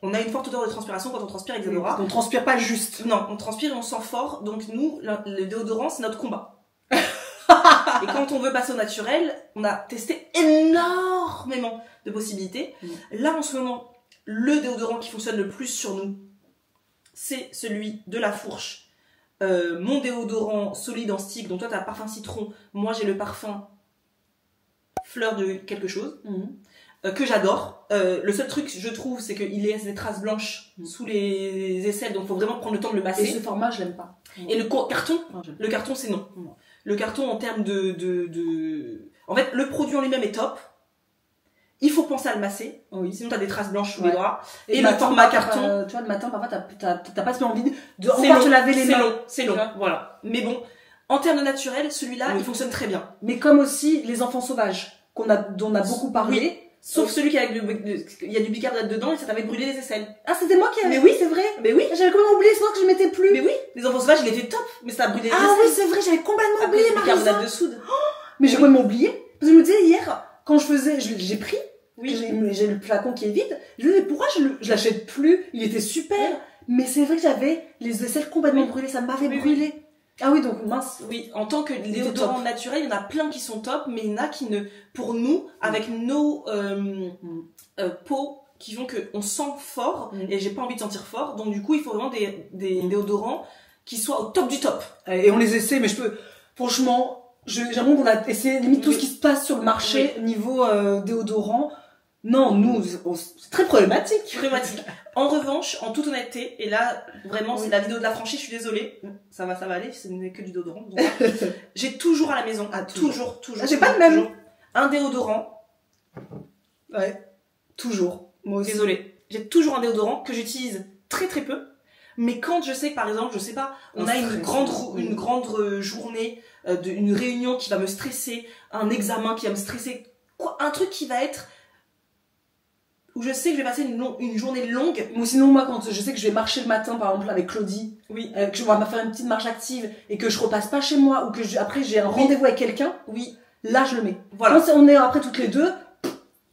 Speaker 1: On a une forte odeur de transpiration quand on transpire avec Isadora.
Speaker 2: On transpire pas juste.
Speaker 1: Non, on transpire et on sent fort. Donc nous, le déodorant, c'est notre combat. Et quand on veut passer au naturel, on a testé énormément de possibilités. Là, en ce moment, le déodorant qui fonctionne le plus sur nous, c'est celui de La Fourche. Mon déodorant solide en stick, donc toi t'as parfum citron, moi j'ai le parfum fleur de quelque chose. Que j'adore. Le seul truc, je trouve, c'est qu'il laisse des traces blanches sous les aisselles, donc faut vraiment prendre le temps de le masser.
Speaker 2: Et ce format, je l'aime pas.
Speaker 1: Et le carton, c'est non. Le carton, en termes En fait, le produit en lui-même est top. Il faut penser à le masser.
Speaker 2: Oui.
Speaker 1: Sinon, t'as des traces blanches sous les doigts.
Speaker 2: Et
Speaker 1: le format carton.
Speaker 2: Tu vois, le matin, parfois, t'as pas si envie de encore te laver les mains.
Speaker 1: C'est long, voilà. Mais bon, en termes de naturel, celui-là, il fonctionne très bien.
Speaker 2: Mais comme aussi les enfants sauvages, dont on a beaucoup parlé.
Speaker 1: Oui. Sauf celui qui a il y a du bicarbonate dedans et ça t'avait brûlé les aisselles.
Speaker 2: Ah, c'était moi qui avais.
Speaker 1: Mais oui, c'est vrai. Mais oui.
Speaker 2: J'avais complètement oublié, c'est moi que je mettais plus.
Speaker 1: Mais oui. Les enfants sauvages, il était top, mais ça a brûlé les aisselles.
Speaker 2: Ah oui, c'est vrai, j'avais complètement oublié,
Speaker 1: le
Speaker 2: Marisa.
Speaker 1: bicarbonate de soude.
Speaker 2: Mais j'ai complètement oublié. Parce que je me disais hier, quand je faisais, j'ai pris.
Speaker 1: Oui.
Speaker 2: J'ai le flacon qui est vide. Je me disais, pourquoi je l'achète plus? Il était super. Mais c'est vrai que j'avais les aisselles complètement brûlées, ça m'avait brûlé. Ah oui, donc mince.
Speaker 1: Oui, en tant que déodorant naturel, il y en a plein qui sont top, mais il y en a qui ne, pour nous, avec nos peaux qui font qu'on sent fort, et j'ai pas envie de sentir fort, donc du coup, il faut vraiment des déodorants qui soient au top du top.
Speaker 2: Et on les essaie, mais franchement, j'ai l'impression qu'on a essayé limite tout ce qui se passe sur le marché niveau déodorant. Non, nous, c'est très problématique.
Speaker 1: En revanche, en toute honnêteté, et là, vraiment, c'est la vidéo de la franchise, je suis désolée. Ça va aller, ce n'est que du déodorant. J'ai toujours à la maison, toujours.
Speaker 2: Ah, j'ai pas le même.
Speaker 1: Un déodorant.
Speaker 2: Ouais, toujours. Moi aussi.
Speaker 1: Désolée. J'ai toujours un déodorant que j'utilise très très peu. Mais quand je sais que, par exemple, je sais pas, on a une grande journée, une réunion qui va me stresser, un examen qui va me stresser, un truc qui va être où je sais que je vais passer une journée longue.
Speaker 2: Ou sinon, moi, quand je sais que je vais marcher le matin, par exemple, avec Claudie,
Speaker 1: Oui.
Speaker 2: que je vais me faire une petite marche active et que je repasse pas chez moi ou que après j'ai un rendez-vous avec quelqu'un,
Speaker 1: Oui.
Speaker 2: là, je le mets.
Speaker 1: Voilà.
Speaker 2: Quand on est après toutes les deux,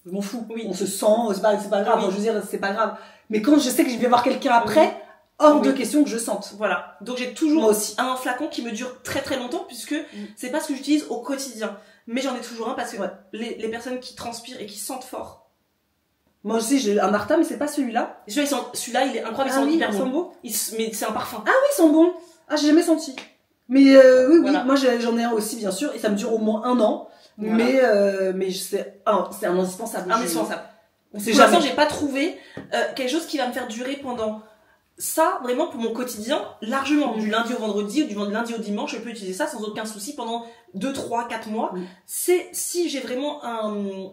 Speaker 2: je m'en fous.
Speaker 1: Oui.
Speaker 2: On se sent, c'est pas grave.
Speaker 1: Oui.
Speaker 2: Enfin, je veux dire, c'est pas grave. Mais quand je sais que je vais voir quelqu'un après, hors de
Speaker 1: Oui.
Speaker 2: question que je sente.
Speaker 1: Voilà. Donc j'ai toujours
Speaker 2: Moi aussi.
Speaker 1: un flacon qui me dure très très longtemps puisque c'est pas ce que j'utilise au quotidien. Mais j'en ai toujours un parce que les personnes qui transpirent et qui sentent fort.
Speaker 2: Moi aussi, j'ai un Martha, mais c'est pas celui-là.
Speaker 1: Celui-là, il est incroyable,
Speaker 2: Ah
Speaker 1: ils sont
Speaker 2: oui,
Speaker 1: hyper
Speaker 2: ils sont
Speaker 1: bons.
Speaker 2: beaux.
Speaker 1: Mais c'est un parfum.
Speaker 2: Ah oui, ils sont bons. Ah, j'ai jamais senti. Mais oui,
Speaker 1: Voilà.
Speaker 2: moi j'en ai un aussi, bien sûr, et ça me dure au moins 1 an.
Speaker 1: Voilà.
Speaker 2: Mais c'est un indispensable.
Speaker 1: Indispensable.
Speaker 2: On sait
Speaker 1: Pour l'instant,
Speaker 2: jamais.
Speaker 1: j'ai pas trouvé quelque chose qui va me faire durer pendant ça, vraiment pour mon quotidien, largement. Du lundi au vendredi ou du lundi au dimanche, je peux utiliser ça sans aucun souci pendant 2, 3, 4 mois. C'est si j'ai vraiment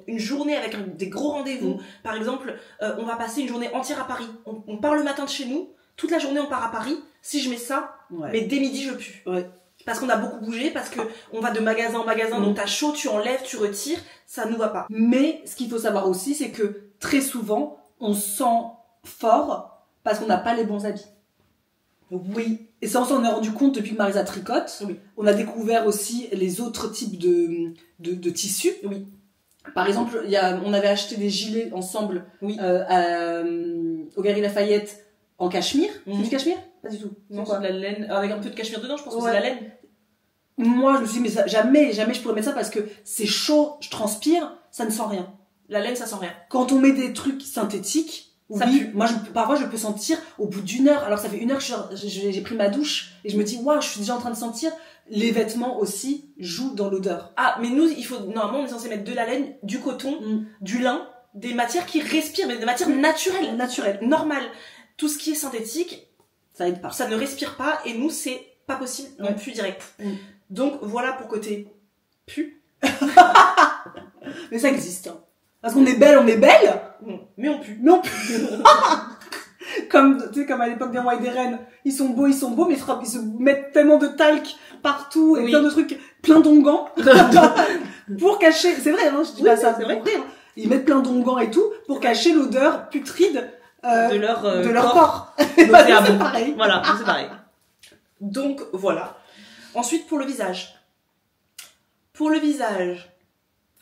Speaker 1: une journée avec des gros rendez-vous. Par exemple, on va passer une journée entière à Paris. On part le matin de chez nous, toute la journée on part à Paris. Si je mets ça, mais dès midi je pue.
Speaker 2: Ouais.
Speaker 1: Parce qu'on a beaucoup bougé, parce que on va de magasin en magasin, donc t'as chaud, tu enlèves, tu retires, ça nous va pas.
Speaker 2: Mais ce qu'il faut savoir aussi, c'est que très souvent, on sent fort parce qu'on n'a pas les bons habits.
Speaker 1: Oui.
Speaker 2: Et ça, on s'en est rendu compte depuis que Marisa tricote.
Speaker 1: Oui.
Speaker 2: On a découvert aussi les autres types de tissus.
Speaker 1: Oui.
Speaker 2: Par exemple, on avait acheté des gilets ensemble
Speaker 1: Oui.
Speaker 2: Au Galeries Lafayette en cachemire. C'est du cachemire? Pas du tout.
Speaker 1: Non,
Speaker 2: quoi
Speaker 1: c'est de la laine, avec un peu de cachemire dedans, je pense que c'est de la laine.
Speaker 2: Moi, je me suis dit, mais jamais je pourrais mettre ça parce que c'est chaud, je transpire, ça ne sent rien.
Speaker 1: La laine, ça sent rien.
Speaker 2: Quand on met des trucs synthétiques,
Speaker 1: Ça
Speaker 2: oui,
Speaker 1: pue.
Speaker 2: moi parfois je peux sentir au bout d'1 heure, alors que ça fait 1 heure que j'ai pris ma douche et je me dis waouh, je suis déjà en train de sentir. Les vêtements aussi jouent dans l'odeur.
Speaker 1: Ah, mais nous, normalement, on est censé mettre de la laine, du coton, du lin, des matières qui respirent, mais des matières naturelles.
Speaker 2: Naturel.
Speaker 1: Normales. Tout ce qui est synthétique,
Speaker 2: Ça aide pas.
Speaker 1: ça ne respire pas, et nous, c'est pas possible, on pue direct. Donc, voilà pour côté pu.
Speaker 2: Mais ça existe. Hein. Parce qu'on est belle,
Speaker 1: Mais on pue.
Speaker 2: mais on pue. Comme, tu sais, comme à l'époque des rois et des reines. Ils sont beaux, mais ils se mettent tellement de talc partout et plein de trucs, plein d'onguents. Pour cacher, c'est vrai, hein, je dis pas ça,
Speaker 1: c'est vrai.
Speaker 2: pour rire. Ils mettent plein d'onguents et tout pour cacher l'odeur putride
Speaker 1: De leur
Speaker 2: corps.
Speaker 1: Donc,
Speaker 2: C'est
Speaker 1: c'est
Speaker 2: pareil.
Speaker 1: Voilà, c'est pareil. Donc, voilà. Ensuite, pour le visage. Pour le visage,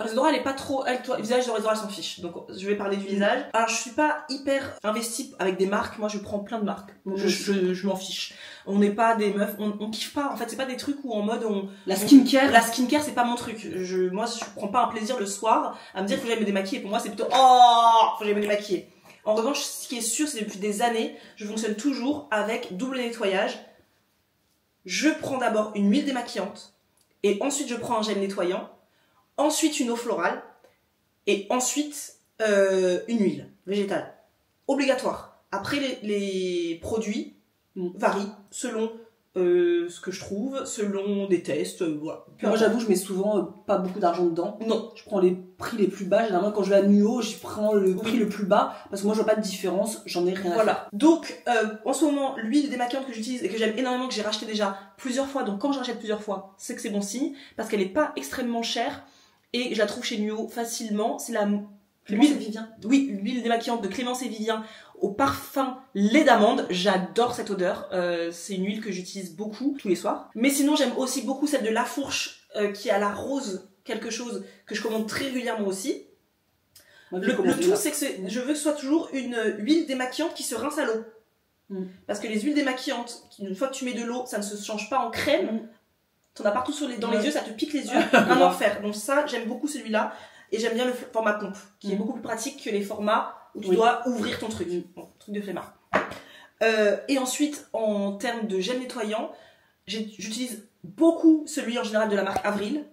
Speaker 1: Isadora, elle est pas trop... le visage d'Isadora, elle s'en fiche. Donc, je vais parler du visage. Alors, je suis pas hyper investie avec des marques. Moi, je prends plein de marques. Je m'en fiche. On n'est pas des meufs... On kiffe pas. En fait, c'est pas des trucs où en mode...
Speaker 2: La skincare.
Speaker 1: La skincare, c'est pas mon truc. Moi, je prends pas un plaisir le soir à me dire que j'aille me démaquiller. Pour moi, c'est plutôt... Oh, faut que j'aille me démaquiller. En revanche, ce qui est sûr, c'est depuis des années, je fonctionne toujours avec double nettoyage. Je prends d'abord une huile démaquillante, et ensuite je prends un gel nettoyant, ensuite une eau florale, et ensuite une huile végétale. Obligatoire. Après, les produits varient selon ce que je trouve, selon des tests, voilà.
Speaker 2: Moi, j'avoue, je mets souvent pas beaucoup d'argent dedans.
Speaker 1: Non.
Speaker 2: Je prends les prix les plus bas. Généralement, quand je vais à Nuo, je prends le prix le plus bas. Parce que moi, je vois pas de différence. J'en ai rien à faire.
Speaker 1: Voilà. Donc, en ce moment, l'huile démaquillante que j'utilise et que j'aime énormément, que j'ai racheté déjà plusieurs fois. Donc, quand je rachète plusieurs fois, c'est que c'est bon signe. Parce qu'elle est pas extrêmement chère. Et je la trouve chez Nuo facilement. C'est
Speaker 2: L'huile Vivien.
Speaker 1: Oui, l'huile démaquillante de Clémence et Vivien au parfum lait d'amande. J'adore cette odeur. C'est une huile que j'utilise beaucoup tous les soirs. Mais sinon, j'aime aussi beaucoup celle de La Fourche qui a la rose quelque chose que je commande très régulièrement aussi. Le tout, c'est que je veux que ce soit toujours une huile démaquillante qui se rince à l'eau. Parce que les huiles démaquillantes, une fois que tu mets de l'eau, ça ne se change pas en crème. T'en as partout dans les yeux, ça te pique les yeux. Un enfer. Donc ça, j'aime beaucoup celui-là. Et j'aime bien le format pompe, qui est beaucoup plus pratique que les formats où tu dois ouvrir ton truc. Bon, truc de flemmard. Et ensuite, en termes de gel nettoyant, j'utilise beaucoup celui en général de la marque Avril,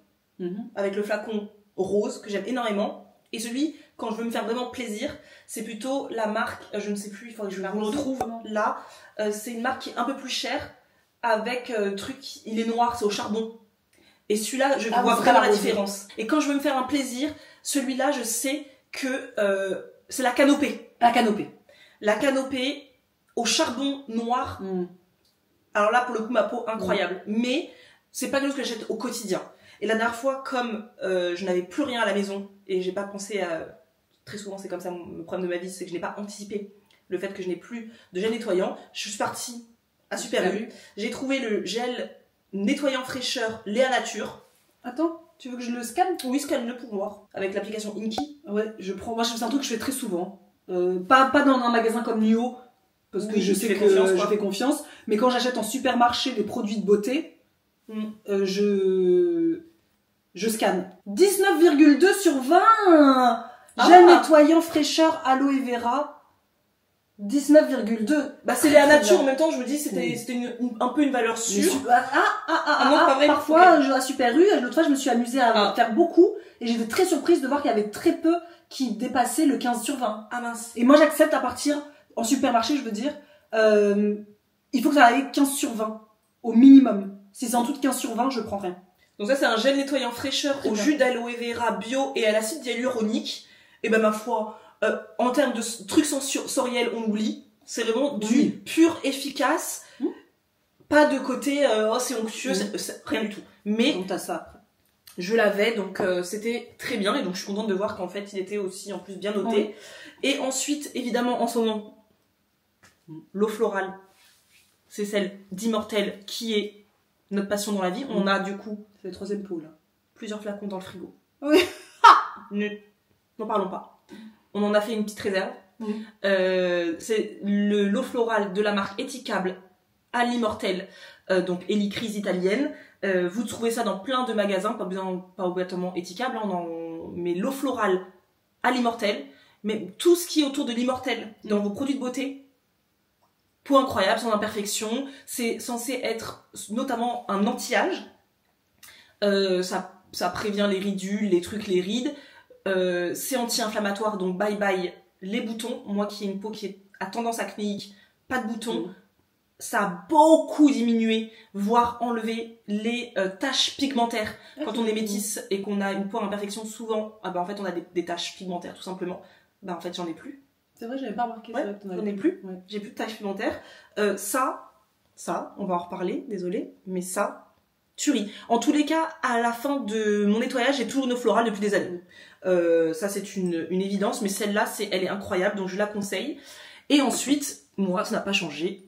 Speaker 1: avec le flacon rose, que j'aime énormément. Et celui, quand je veux me faire vraiment plaisir, c'est plutôt la marque, je ne sais plus, il faudrait que je la retrouve là. C'est une marque qui est un peu plus chère, avec truc, il est noir, c'est au charbon. Et celui-là, je vois vraiment la différence. Et quand je veux me faire un plaisir, celui-là, je sais que c'est la canopée.
Speaker 2: La canopée.
Speaker 1: La canopée au charbon noir. Alors là, pour le coup, ma peau incroyable. Mais c'est pas quelque chose que j'achète au quotidien. Et la dernière fois, comme je n'avais plus rien à la maison et j'ai pas pensé à très souvent c'est comme ça, le problème de ma vie, c'est que je n'ai pas anticipé le fait que je n'ai plus de gel nettoyant. Je suis partie à Super U, j'ai trouvé le gel nettoyant fraîcheur Léa Nature.
Speaker 2: Attends, tu veux que je le scanne?
Speaker 1: Oui, scanne-le pour voir, avec l'application Inky.
Speaker 2: Ouais, je prends. Moi, c'est un truc que je fais très souvent. Pas dans un magasin comme Nio, parce que
Speaker 1: Oui,
Speaker 2: je
Speaker 1: tu
Speaker 2: sais
Speaker 1: fais
Speaker 2: que
Speaker 1: confiance,
Speaker 2: je
Speaker 1: quoi.
Speaker 2: fais confiance. Mais quand j'achète en supermarché des produits de beauté, je scanne. 19,2 sur 20. Gel nettoyant fraîcheur aloe vera. 19,2.
Speaker 1: Bah c'est Léa
Speaker 2: Très
Speaker 1: Nature,
Speaker 2: bien.
Speaker 1: en même temps je me dis c'était un peu une valeur sûre.
Speaker 2: Non,
Speaker 1: pas vrai.
Speaker 2: parfois,
Speaker 1: Ok.
Speaker 2: à Super U, l'autre fois, je me suis amusée à faire beaucoup et j'étais très surprise de voir qu'il y avait très peu qui dépassaient le 15 sur 20.
Speaker 1: Ah mince.
Speaker 2: Et moi, j'accepte à partir, en supermarché, je veux dire, il faut que ça aille 15 sur 20, au minimum. Si c'est en dessous de 15 sur 20, je prends rien.
Speaker 1: Donc ça c'est un gel nettoyant fraîcheur au jus d'aloe vera bio et à l'acide hyaluronique. Et ben ma foi, en termes de trucs sensoriels, on oublie. C'est vraiment du pur efficace. Pas de côté, oh c'est onctueux, rien du tout. Mais
Speaker 2: Donc t'as ça.
Speaker 1: je l'avais, donc c'était très bien. Et donc je suis contente de voir qu'en fait il était aussi en plus bien noté. Et ensuite, évidemment, en ce moment, l'eau florale, c'est celle d'Immortel qui est notre passion dans la vie. On a du coup
Speaker 2: C'est le troisième pot, là.
Speaker 1: plusieurs flacons dans le frigo.
Speaker 2: Oui.
Speaker 1: N'en parlons pas. On en a fait une petite réserve. C'est l'eau florale de la marque Eticable à l'Immortel, donc Helicrise italienne. Vous trouvez ça dans plein de magasins, pas obligatoirement Eticable, hein, mais l'eau florale à l'Immortel. Mais tout ce qui est autour de l'Immortel dans vos produits de beauté, peau incroyable, sans imperfection. C'est censé être notamment un anti-âge. Ça prévient les ridules, les trucs, les rides. C'est anti-inflammatoire, donc bye bye les boutons. Moi qui ai une peau qui a tendance acnéique, pas de boutons. Ça a beaucoup diminué, voire enlevé les taches pigmentaires. Quand on est métisse et qu'on a une peau à imperfection, souvent, en fait on a des taches pigmentaires tout simplement. Bah en fait j'en ai plus.
Speaker 2: C'est vrai, j'avais pas remarqué
Speaker 1: Ouais,
Speaker 2: ça.
Speaker 1: j'en ai plus. Ouais. J'ai plus de taches pigmentaires. Ça, on va en reparler, désolé, mais ça, tuerie. En tous les cas, à la fin de mon nettoyage, j'ai toujours une eau florale depuis des années. Ça, c'est une évidence, mais celle-là, elle est incroyable, donc je la conseille. Et ensuite, moi, ça n'a pas changé.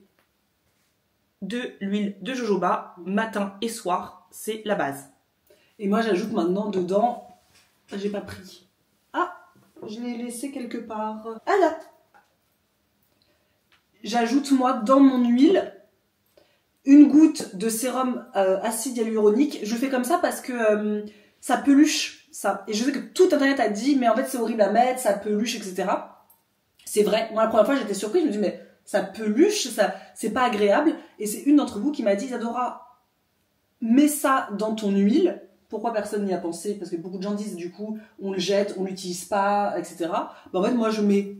Speaker 1: De l'huile de jojoba, matin et soir, c'est la base.
Speaker 2: Et moi, j'ajoute maintenant dedans, j'ai pas pris. Ah, je l'ai laissé quelque part. Ah là. J'ajoute moi dans mon huile une goutte de sérum acide hyaluronique. Je fais comme ça parce que ça peluche, ça. Et je sais que tout internet a dit, mais en fait c'est horrible à mettre, ça peluche, etc. C'est vrai. Moi la première fois j'étais surprise, je me dis mais ça peluche, ça, c'est pas agréable. Et c'est une d'entre vous qui m'a dit, Isadora, mets ça dans ton huile. Pourquoi personne n'y a pensé? Parce que beaucoup de gens disent du coup, on le jette, on l'utilise pas, etc. Ben, en fait moi je mets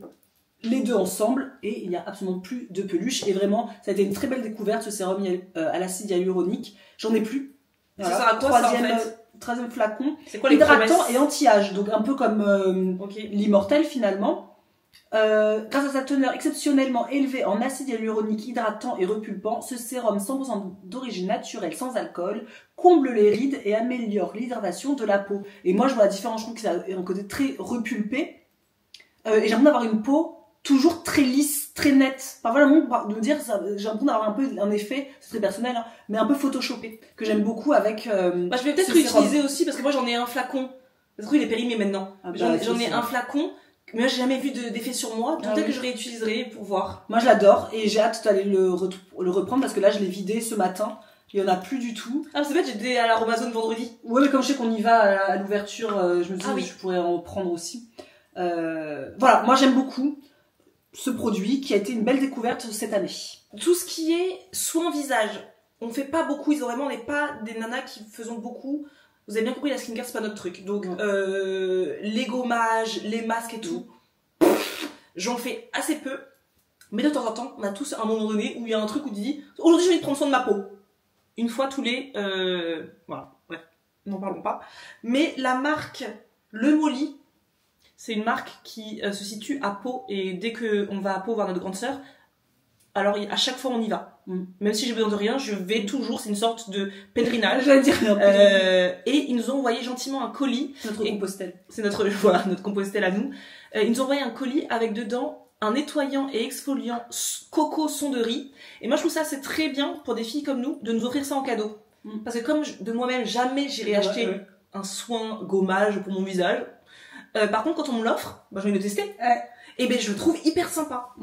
Speaker 2: les deux ensemble et il n'y a absolument plus de peluche. Et vraiment, ça a été une très belle découverte, ce sérum à l'acide hyaluronique. J'en ai plus.
Speaker 1: Voilà. Ça sert à quoi ça en fait?
Speaker 2: Troisième flacon.
Speaker 1: C'est quoi les
Speaker 2: hydratant
Speaker 1: promesses?
Speaker 2: Et anti-âge. Donc un peu comme l'Immortel finalement. Grâce à sa teneur exceptionnellement élevée en acide hyaluronique hydratant et repulpant, ce sérum 100% d'origine naturelle sans alcool comble les rides et améliore l'hydratation de la peau. Et moi je vois la différence, je trouve que ça a un côté très repulpé. Et j'ai l'impression d'avoir une peau toujours très lisse, très nette. Enfin voilà, de me dire, j'ai l'impression d'avoir un peu un effet, c'est très personnel, hein, mais un peu photoshopé, que j'aime beaucoup avec...
Speaker 1: Bah, je vais peut-être l'utiliser aussi, parce que moi j'en ai un flacon. Parce que il est périmé maintenant.
Speaker 2: Ah,
Speaker 1: j'en ai un flacon, mais moi j'ai jamais vu d'effet sur moi, donc peut-être que je réutiliserai pour voir.
Speaker 2: Moi je l'adore, et j'ai hâte d'aller le reprendre, parce que là je l'ai vidé ce matin, il y en a plus du tout.
Speaker 1: Ah c'est bête, j'étais à la Amazon vendredi.
Speaker 2: Ouais, mais comme je sais qu'on y va à l'ouverture, je me dis je pourrais en prendre aussi. Voilà, moi j'aime beaucoup ce produit qui a été une belle découverte cette année.
Speaker 1: Tout ce qui est soin visage, on fait pas beaucoup, on n'est pas des nanas qui faisons beaucoup. Vous avez bien compris, la skincare c'est pas notre truc. Donc les gommages, les masques et tout, j'en fais assez peu. Mais de temps en temps, on a tous à un moment donné où il y a un truc où tu dis aujourd'hui j'ai envie de prendre soin de ma peau. Une fois tous les... voilà, bref, n'en parlons pas. Mais la marque Le Molly, c'est une marque qui se situe à Pau, et dès qu'on va à Pau voir notre grande sœur, alors à chaque fois on y va. Même si j'ai besoin de rien, je vais toujours, c'est une sorte de pèlerinage.
Speaker 2: J'allais dire
Speaker 1: Et ils nous ont envoyé gentiment un colis.
Speaker 2: notre Compostelle.
Speaker 1: C'est notre, voilà, notre Compostelle à nous. Ils nous ont envoyé un colis avec dedans un nettoyant et exfoliant coco sonderie. Et moi, je trouve ça, c'est très bien pour des filles comme nous de nous offrir ça en cadeau. Parce que comme de moi-même, jamais j'irai acheter un soin gommage pour mon visage. Par contre, quand on me l'offre, bah, je vais le tester. Et ben, je le trouve hyper sympa.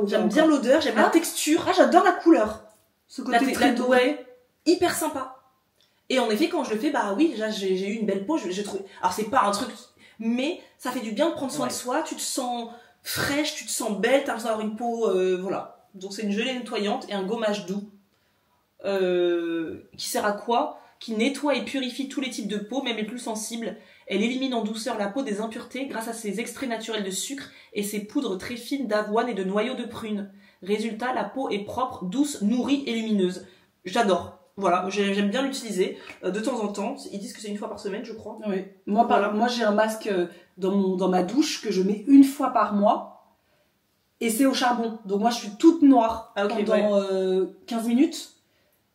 Speaker 1: J'aime bien l'odeur, j'aime la texture.
Speaker 2: Ah, j'adore la couleur. Ce côté très doux.
Speaker 1: Ouais, hyper sympa. Et en effet, quand je le fais, bah oui, déjà, j'ai eu une belle peau. Je trouve. Alors, c'est pas un truc, mais ça fait du bien de prendre soin de soi. Tu te sens fraîche, tu te sens belle, t'as besoin d'avoir une peau, voilà. Donc, c'est une gelée nettoyante et un gommage doux. Qui sert à quoi? Qui nettoie et purifie tous les types de peau, même les plus sensibles. Elle élimine en douceur la peau des impuretés grâce à ses extraits naturels de sucre et ses poudres très fines d'avoine et de noyaux de prune. Résultat, la peau est propre, douce, nourrie et lumineuse. J'adore. Voilà, j'aime bien l'utiliser de temps en temps. Ils disent que c'est une fois par semaine, je crois.
Speaker 2: Oui. Moi, j'ai un masque dans ma douche que je mets une fois par mois et c'est au charbon. Donc moi, je suis toute noire pendant 15 minutes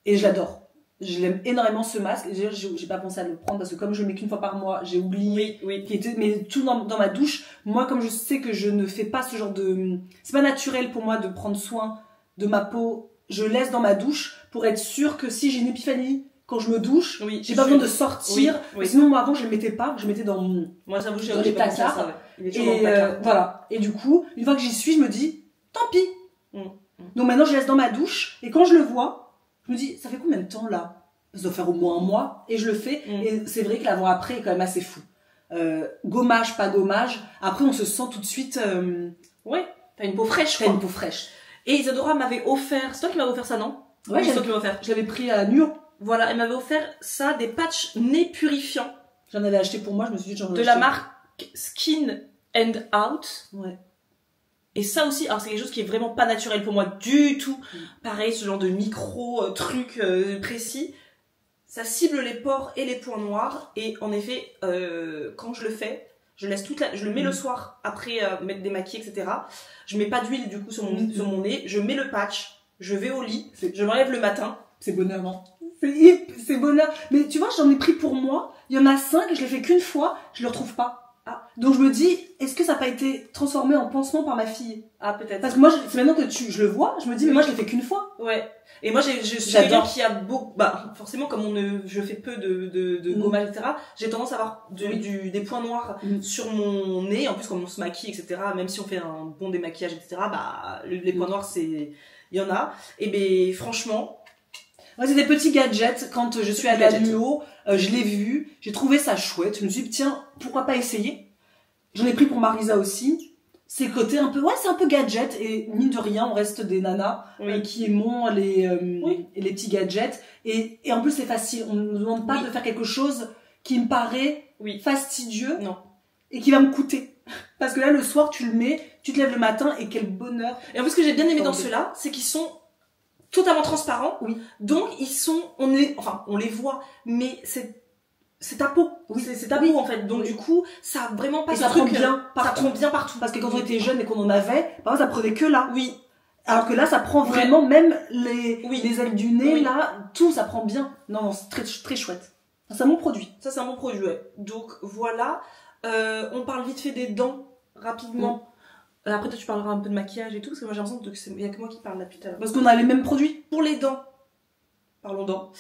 Speaker 2: et je l'adore. Je l'aime énormément ce masque. J'ai pas pensé à le prendre parce que comme je le mets qu'une fois par mois, j'ai oublié. Mais tout dans ma douche. Moi, comme je sais que je ne fais pas ce genre de... C'est pas naturel pour moi de prendre soin de ma peau. Je laisse dans ma douche pour être sûre que si j'ai une épiphanie quand je me douche, j'ai pas besoin de sortir. Sinon, moi, avant, je le mettais pas. Je le mettais dans les placards. Voilà. Et du coup, une fois que j'y suis, je me dis, tant pis. Donc maintenant, je laisse dans ma douche. Et quand je le vois, je me dis, ça fait combien de temps là? Ça doit faire au moins un mois. Et je le fais. Et c'est vrai que l'avant-après est quand même assez fou. Gommage, pas gommage. Après, on se sent tout de suite...
Speaker 1: t'as une peau fraîche,
Speaker 2: T'as une peau fraîche.
Speaker 1: Et Isadora m'avait offert... C'est toi qui m'avais offert ça, non?
Speaker 2: Ouais,
Speaker 1: c'est toi qui m'avais offert.
Speaker 2: Je l'avais pris à Nuo.
Speaker 1: Voilà, elle m'avait offert ça, des patchs nez purifiants.
Speaker 2: J'en avais acheté pour moi, je me suis dit
Speaker 1: de la marque Skin and Out.
Speaker 2: Ouais.
Speaker 1: Et ça aussi, alors c'est quelque chose qui est vraiment pas naturel pour moi du tout. Pareil, ce genre de micro truc précis. Ça cible les pores et les points noirs. Et en effet, quand je le fais, je le mets le soir après m'être démaquillée, etc. Je mets pas d'huile du coup sur mon nez. Je mets le patch, je vais au lit, je m'enlève le matin.
Speaker 2: C'est bonheur, non? C'est bonheur. Mais tu vois, j'en ai pris pour moi. Il y en a 5, je l'ai fait qu'une fois, je le retrouve pas. Donc je me dis, est-ce que ça n'a pas été transformé en pansement par ma fille?
Speaker 1: Peut-être.
Speaker 2: Parce que moi, c'est maintenant que je le vois, je me dis, mais moi je l'ai fait qu'une fois.
Speaker 1: Ouais. Et moi, je suis quelqu'un qui a beaucoup, forcément, comme je fais peu de gommage, etc., j'ai tendance à avoir des points noirs sur mon nez. En plus, quand on se maquille, etc., même si on fait un bon démaquillage, etc., les points noirs, il y en a. Et ben, franchement.
Speaker 2: Ouais, c'est des petits gadgets. Quand je suis allée à Nuo, je l'ai vu, j'ai trouvé ça chouette. Je me suis dit, tiens, pourquoi pas essayer? J'en ai pris pour Marisa aussi. C'est le côté un peu, c'est un peu gadget. Et mine de rien, on reste des nanas qui aimons les petits gadgets. Et en plus, c'est facile. On ne nous demande pas de faire quelque chose qui me paraît fastidieux et qui va me coûter. Parce que là, le soir, tu le mets, tu te lèves le matin et quel bonheur.
Speaker 1: Et en plus, ce que j'ai bien aimé dans ceux-là, c'est qu'ils sont totalement transparents. Donc, on les voit, mais c'est ta peau. C'est ta peau, en fait. Donc, du coup, ça a vraiment pas
Speaker 2: ça prend bien
Speaker 1: partout.
Speaker 2: Parce que quand on était jeune et qu'on en avait, parfois, ça prenait que là. Alors que là, ça prend vraiment même les ailes du nez, là, tout, ça prend bien. Non, c'est très, très chouette. C'est un bon produit.
Speaker 1: Ça, c'est un bon produit, Donc, voilà. On parle vite fait des dents, rapidement. Après, toi, tu parleras un peu de maquillage et tout, parce que moi, j'ai l'impression qu'il y a que moi qui parle là depuis tout à l'heure.
Speaker 2: Parce qu'on a les mêmes produits.
Speaker 1: Pour les dents, parlons dents.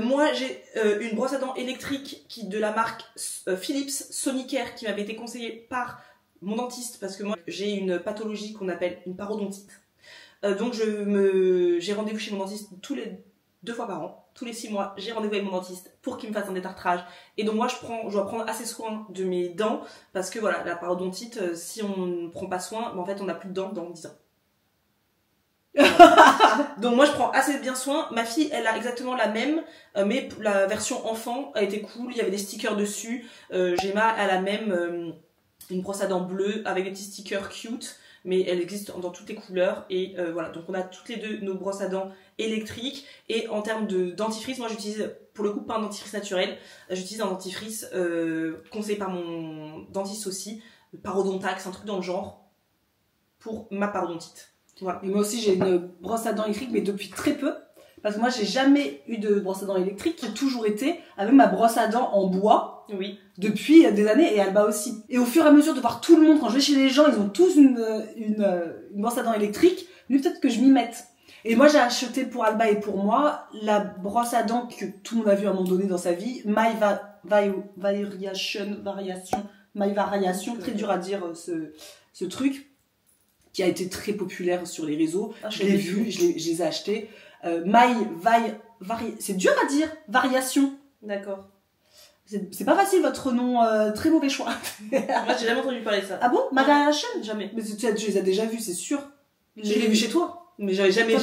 Speaker 1: Moi, j'ai une brosse à dents électrique de la marque Philips Sonicare qui m'avait été conseillée par mon dentiste, parce que moi, j'ai une pathologie qu'on appelle une parodontite. Donc, j'ai rendez-vous chez mon dentiste 2 fois par an. Tous les 6 mois, j'ai rendez-vous avec mon dentiste pour qu'il me fasse un détartrage. Et donc moi, je dois prendre assez soin de mes dents, parce que voilà, la parodontite, si on ne prend pas soin, en fait, on n'a plus de dents dans 10 ans. Donc moi, je prends assez bien soin. Ma fille, elle a exactement la même, mais la version enfant a été cool. Il y avait des stickers dessus. Gemma, elle a même une brosse à dents bleue avec des petits stickers cute. Mais elle existe dans toutes les couleurs. Et voilà, donc on a toutes les deux nos brosses à dents électriques. Et en termes de dentifrice, moi j'utilise pour le coup pas un dentifrice naturel, j'utilise un dentifrice conseillé par mon dentiste aussi, Parodontax, un truc dans le genre, pour ma parodontite. Voilà.
Speaker 2: Et moi aussi, j'ai une brosse à dents électrique, mais depuis très peu. Parce que moi, j'ai jamais eu de brosse à dents électrique. J'ai toujours été avec ma brosse à dents en bois.
Speaker 1: Oui.
Speaker 2: Depuis des années, et Alba aussi. Et au fur et à mesure de voir tout le monde, quand je vais chez les gens, ils ont tous une brosse à dents électrique. Lui, peut-être que je m'y mette. Et moi, j'ai acheté pour Alba et pour moi la brosse à dents que tout le monde a vu à un moment donné dans sa vie. My Variation, très dur à dire ce truc, qui a été très populaire sur les réseaux. Je l'ai vu, je les ai achetés. C'est dur à dire, Variation.
Speaker 1: D'accord.
Speaker 2: C'est pas facile votre nom, très mauvais choix.
Speaker 1: Moi, j'ai jamais entendu parler de ça.
Speaker 2: Ah bon? My Variation?
Speaker 1: Jamais.
Speaker 2: Mais tu les as déjà vus, c'est sûr.
Speaker 1: Je l'ai vu chez toi. Mais jamais.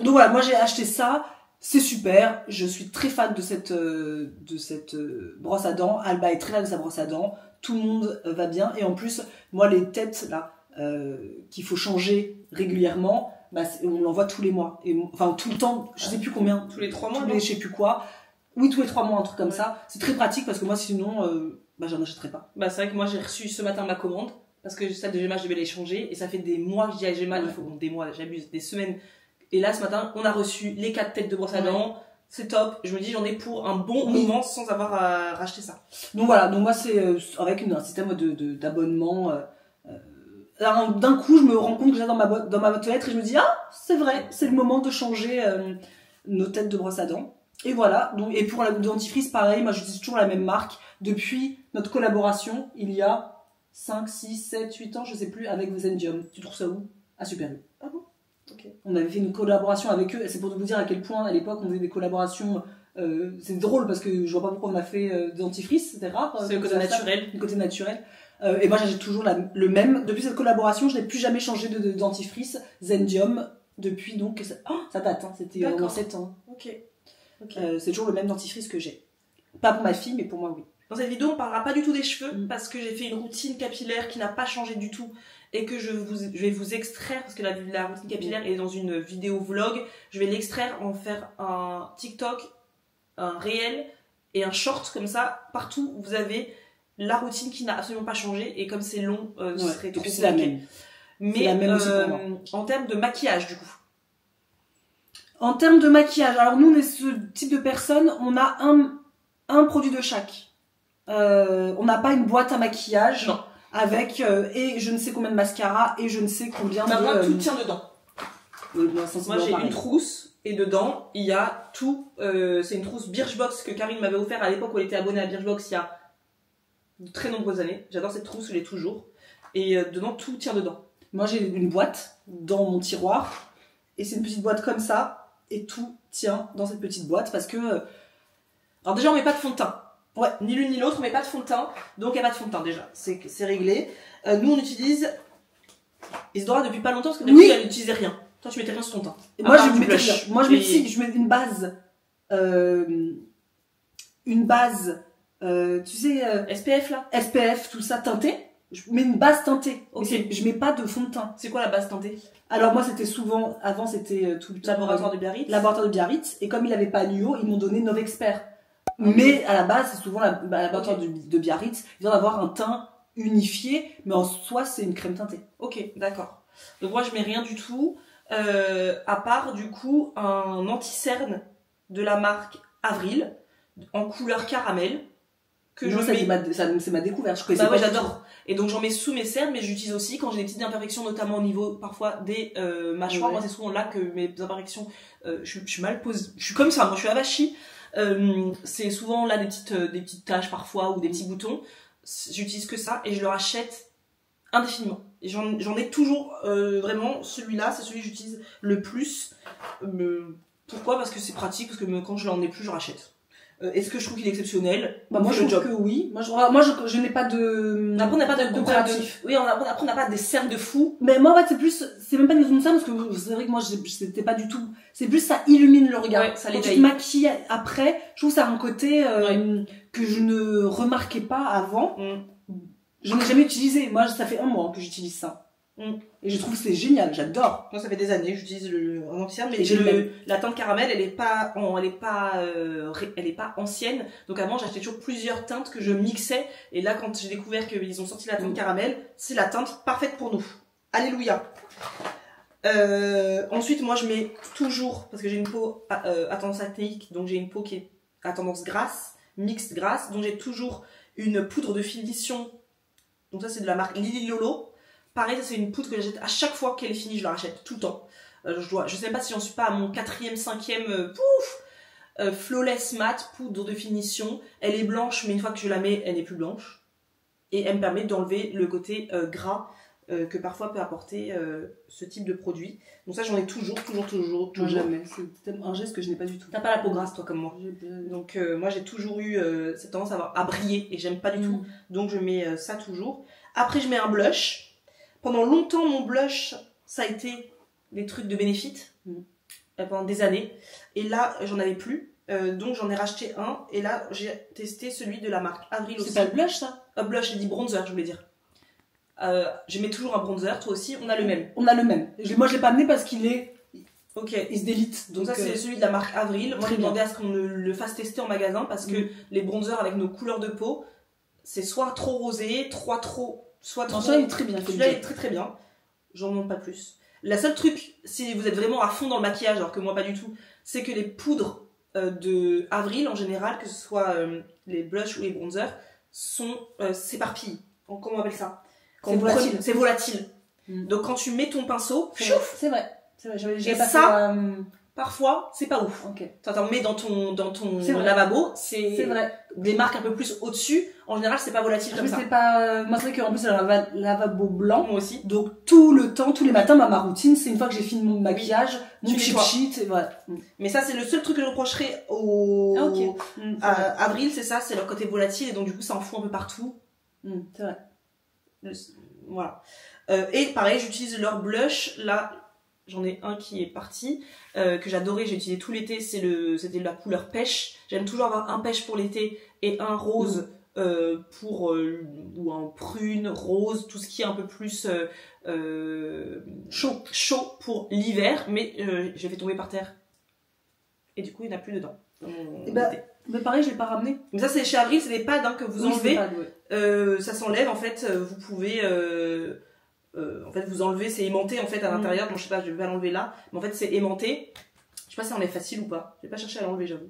Speaker 2: Donc voilà, moi j'ai acheté ça, c'est super, je suis très fan de cette brosse à dents. Alba est très fan de sa brosse à dents, tout le monde va bien, et en plus, moi les têtes là, qu'il faut changer régulièrement, bah, on l'envoie tous les mois, enfin tout le temps, je sais plus combien,
Speaker 1: tous les 3 mois,
Speaker 2: je sais plus quoi, oui tous les 3 mois, un truc comme ça, c'est très pratique parce que moi sinon, j'en achèterais pas.
Speaker 1: Bah c'est vrai que moi j'ai reçu ce matin ma commande, parce que celle de Gemma je devais les changer, et ça fait des mois que je dis à Gemma, il faut des mois, j'abuse, des semaines, et là ce matin on a reçu les 4 têtes de brosse à dents, c'est top, je me dis j'en ai pour un bon moment sans avoir à racheter ça.
Speaker 2: Donc voilà, donc moi c'est avec un système d'abonnement, d'un coup je me rends compte que j'ai dans ma boîte aux lettres et je me dis ah c'est vrai, c'est le moment de changer nos têtes de brosse à dents. Et voilà, donc, et pour la dentifrice pareil, moi j'utilise toujours la même marque depuis notre collaboration il y a 5, 6, 7, 8 ans, je sais plus, avec Zendium. Tu trouves ça où? À Super U.
Speaker 1: Ah bon? Ok.
Speaker 2: On avait fait une collaboration avec eux, et c'est pour vous dire à quel point à l'époque on faisait des collaborations. C'est drôle parce que je vois pas pourquoi on a fait dentifrice, c'était rare.
Speaker 1: C'est le côté naturel.
Speaker 2: Le côté naturel. Et moi j'achète toujours le même. Depuis cette collaboration, je n'ai plus jamais changé de dentifrice Zendium depuis donc. Ça date, hein, c'était en 7 ans.
Speaker 1: Ok.
Speaker 2: C'est toujours le même dentifrice que j'ai. Pas pour ma fille, mais pour moi, oui.
Speaker 1: Dans cette vidéo, on parlera pas du tout des cheveux, parce que j'ai fait une routine capillaire qui n'a pas changé du tout, et que je vais vous extraire, parce que la routine capillaire est dans une vidéo vlog, je vais l'extraire, en faire un TikTok, un réel, et un short, comme ça, partout, vous avez la routine qui n'a absolument pas changé, et comme c'est long, ce serait trop compliqué.
Speaker 2: La même.
Speaker 1: Mais
Speaker 2: la même aussi pour moi.
Speaker 1: En termes de maquillage, du coup.
Speaker 2: En termes de maquillage, alors nous, on est ce type de personnes, on a un produit de chaque. On n'a pas une boîte à maquillage avec et je ne sais combien de mascara et je ne sais combien de...
Speaker 1: Moi, tout tient dedans.
Speaker 2: Moi,
Speaker 1: j'ai une trousse et dedans, il y a tout. C'est une trousse Birchbox que Karine m'avait offert à l'époque où elle était abonnée à Birchbox il y a de très nombreuses années. J'adore cette trousse, je l'ai toujours. Et dedans, tout tient dedans.
Speaker 2: Moi, j'ai une boîte dans mon tiroir et c'est une petite boîte comme ça et tout tient dans cette petite boîte parce que...
Speaker 1: Alors déjà, on met pas de fond de teint.
Speaker 2: Ouais,
Speaker 1: ni l'une ni l'autre, mais pas de fond de teint. Donc il n'y a pas de fond de teint déjà, c'est réglé. Nous on utilise Isidora depuis pas longtemps parce que depuis elle n'utilisait rien. Toi tu mettais rien sur ton teint.
Speaker 2: Moi je mettais rien. Moi je mets une base, tu sais,
Speaker 1: SPF là.
Speaker 2: SPF, tout ça teinté. Je mets une base teintée. Okay. Je mets pas de fond de teint.
Speaker 1: C'est quoi la base teintée? Alors
Speaker 2: moi c'était souvent, avant c'était tout le temps
Speaker 1: laboratoire de Biarritz.
Speaker 2: Laboratoire de Biarritz. Et comme il avait pas NUO, ils m'ont donné Novexpert. Mais à la base, c'est souvent la laboratoire de Biarritz. Ils doivent avoir un teint unifié, mais en soi, c'est une crème teintée.
Speaker 1: Ok, d'accord. Donc moi, je mets rien du tout, à part du coup un anti-cerne de la marque Avril en couleur caramel que je mets.
Speaker 2: C'est ma découverte. Je connaissais
Speaker 1: bah
Speaker 2: pas.
Speaker 1: Ouais, j'adore. Et donc j'en mets sous mes cernes, mais j'utilise aussi quand j'ai des petites imperfections, notamment au niveau parfois des mâchoires. Moi, c'est souvent là que mes imperfections, je suis mal posée. Je suis comme ça. Moi, je suis avachie. C'est souvent là des petites taches parfois ou des petits boutons. J'utilise que ça et je le rachète indéfiniment. Et j'en ai toujours vraiment celui-là, c'est celui que j'utilise le plus. Pourquoi? Parce que c'est pratique, parce que quand je n'en ai plus, je rachète. Est-ce que je trouve qu'il est exceptionnel?
Speaker 2: Moi je trouve que oui. Moi je n'ai pas de...
Speaker 1: Après on n'a pas de comparatif. Oui, après on n'a pas des cernes de fou.
Speaker 2: Mais moi en fait c'est même pas une question de ça parce que c'est vrai que moi c'était pas du tout. C'est plus ça illumine le regard.
Speaker 1: Ouais, ça
Speaker 2: quand tu te maquilles après, je trouve ça a un côté que je ne remarquais pas avant. Je n'ai jamais utilisé. Moi ça fait 1 mois que j'utilise ça. Et je trouve que c'est génial, j'adore.
Speaker 1: Moi ça fait des années que j'utilise un ancien, mais la teinte caramel elle est pas ancienne. Donc avant j'achetais toujours plusieurs teintes que je mixais, et là quand j'ai découvert qu'ils ont sorti la teinte caramel, c'est la teinte parfaite pour nous. Alléluia. Ensuite, moi, je mets toujours, parce que j'ai une peau à tendance acnéique, donc j'ai une peau qui est à tendance grasse, mixte grasse, donc j'ai toujours une poudre de finition. Donc ça, c'est de la marque Lily Lolo. Pareil, ça, c'est une poudre que j'achète à chaque fois qu'elle est finie, je la rachète tout le temps. Je sais pas si j'en suis pas à mon 4e, 5e, flawless matte, poudre de finition. Elle est blanche, mais une fois que je la mets, elle n'est plus blanche. Et elle me permet d'enlever le côté gras que parfois peut apporter ce type de produit. Donc ça, j'en ai toujours.
Speaker 2: Moi, jamais. C'est un geste que je n'ai pas du tout.
Speaker 1: T'as pas la peau grasse, toi, comme moi. Donc moi, j'ai toujours eu cette tendance à briller et j'aime pas du tout. Donc je mets ça toujours. Après, je mets un blush. Pendant longtemps, mon blush, ça a été des trucs de Benefit pendant des années. Et là, j'en avais plus. Donc j'en ai racheté un. Et là, j'ai testé celui de la marque Avril aussi.
Speaker 2: C'est pas le blush, ça?
Speaker 1: Blush, j'ai dit bronzer, je voulais dire. Je mets toujours un bronzer, toi aussi, on a le même.
Speaker 2: On a le même. Moi, je l'ai pas amené parce qu'il est.
Speaker 1: Ok.
Speaker 2: Il se délite.
Speaker 1: Donc ça, c'est celui de la marque Avril. Moi, j'ai demandé à ce qu'on le fasse tester en magasin parce que les bronzers avec nos couleurs de peau, c'est soit trop rosé, soit trop.
Speaker 2: Non, celui-là, il est très bien.
Speaker 1: Celui-là, il est très très bien. J'en demande pas plus. La seule truc, si vous êtes vraiment à fond dans le maquillage, alors que moi pas du tout, c'est que les poudres de Avril en général, que ce soit les blushs ou les bronzers, s'éparpillent. Comment on appelle ça? C'est volatile. Donc quand tu mets ton pinceau,
Speaker 2: c'est vrai.
Speaker 1: Et ça, parfois, c'est pas ouf.
Speaker 2: Okay.
Speaker 1: T'en mets dans ton lavabo, c'est
Speaker 2: vrai.
Speaker 1: Des marques un peu plus au-dessus. En général, c'est pas volatile comme ça.
Speaker 2: Moi, c'est vrai qu'en plus, c'est un lavabo blanc.
Speaker 1: Moi aussi.
Speaker 2: Donc, tout le temps, tous les matins, ma routine, c'est une fois que j'ai fini mon maquillage, mon cheat sheet, et voilà.
Speaker 1: Mais ça, c'est le seul truc que je reprocherais à Avril, c'est ça, c'est leur côté volatile, et donc du coup, ça en fout un peu partout.
Speaker 2: C'est vrai.
Speaker 1: Voilà. Et pareil, j'utilise leur blush. Là, j'en ai un qui est parti, que j'adorais, j'ai utilisé tout l'été, c'était la couleur pêche. J'aime toujours avoir un pêche pour l'été et un rose ou un prune, rose, tout ce qui est un peu plus chaud pour l'hiver, mais j'ai fait tomber par terre. Et du coup, il n'y en a plus dedans.
Speaker 2: Mais pareil, je l'ai pas ramené.
Speaker 1: Mais ça, c'est chez Avril, c'est des pads que vous enlevez.
Speaker 2: Pads,
Speaker 1: ça s'enlève, en fait, vous pouvez... en fait, vous enlevez, c'est aimanté en fait à l'intérieur. Bon, je sais pas, je vais pas l'enlever là, mais en fait, c'est aimanté. Je sais pas si ça enlève facile ou pas. Je vais pas chercher à l'enlever, j'avoue.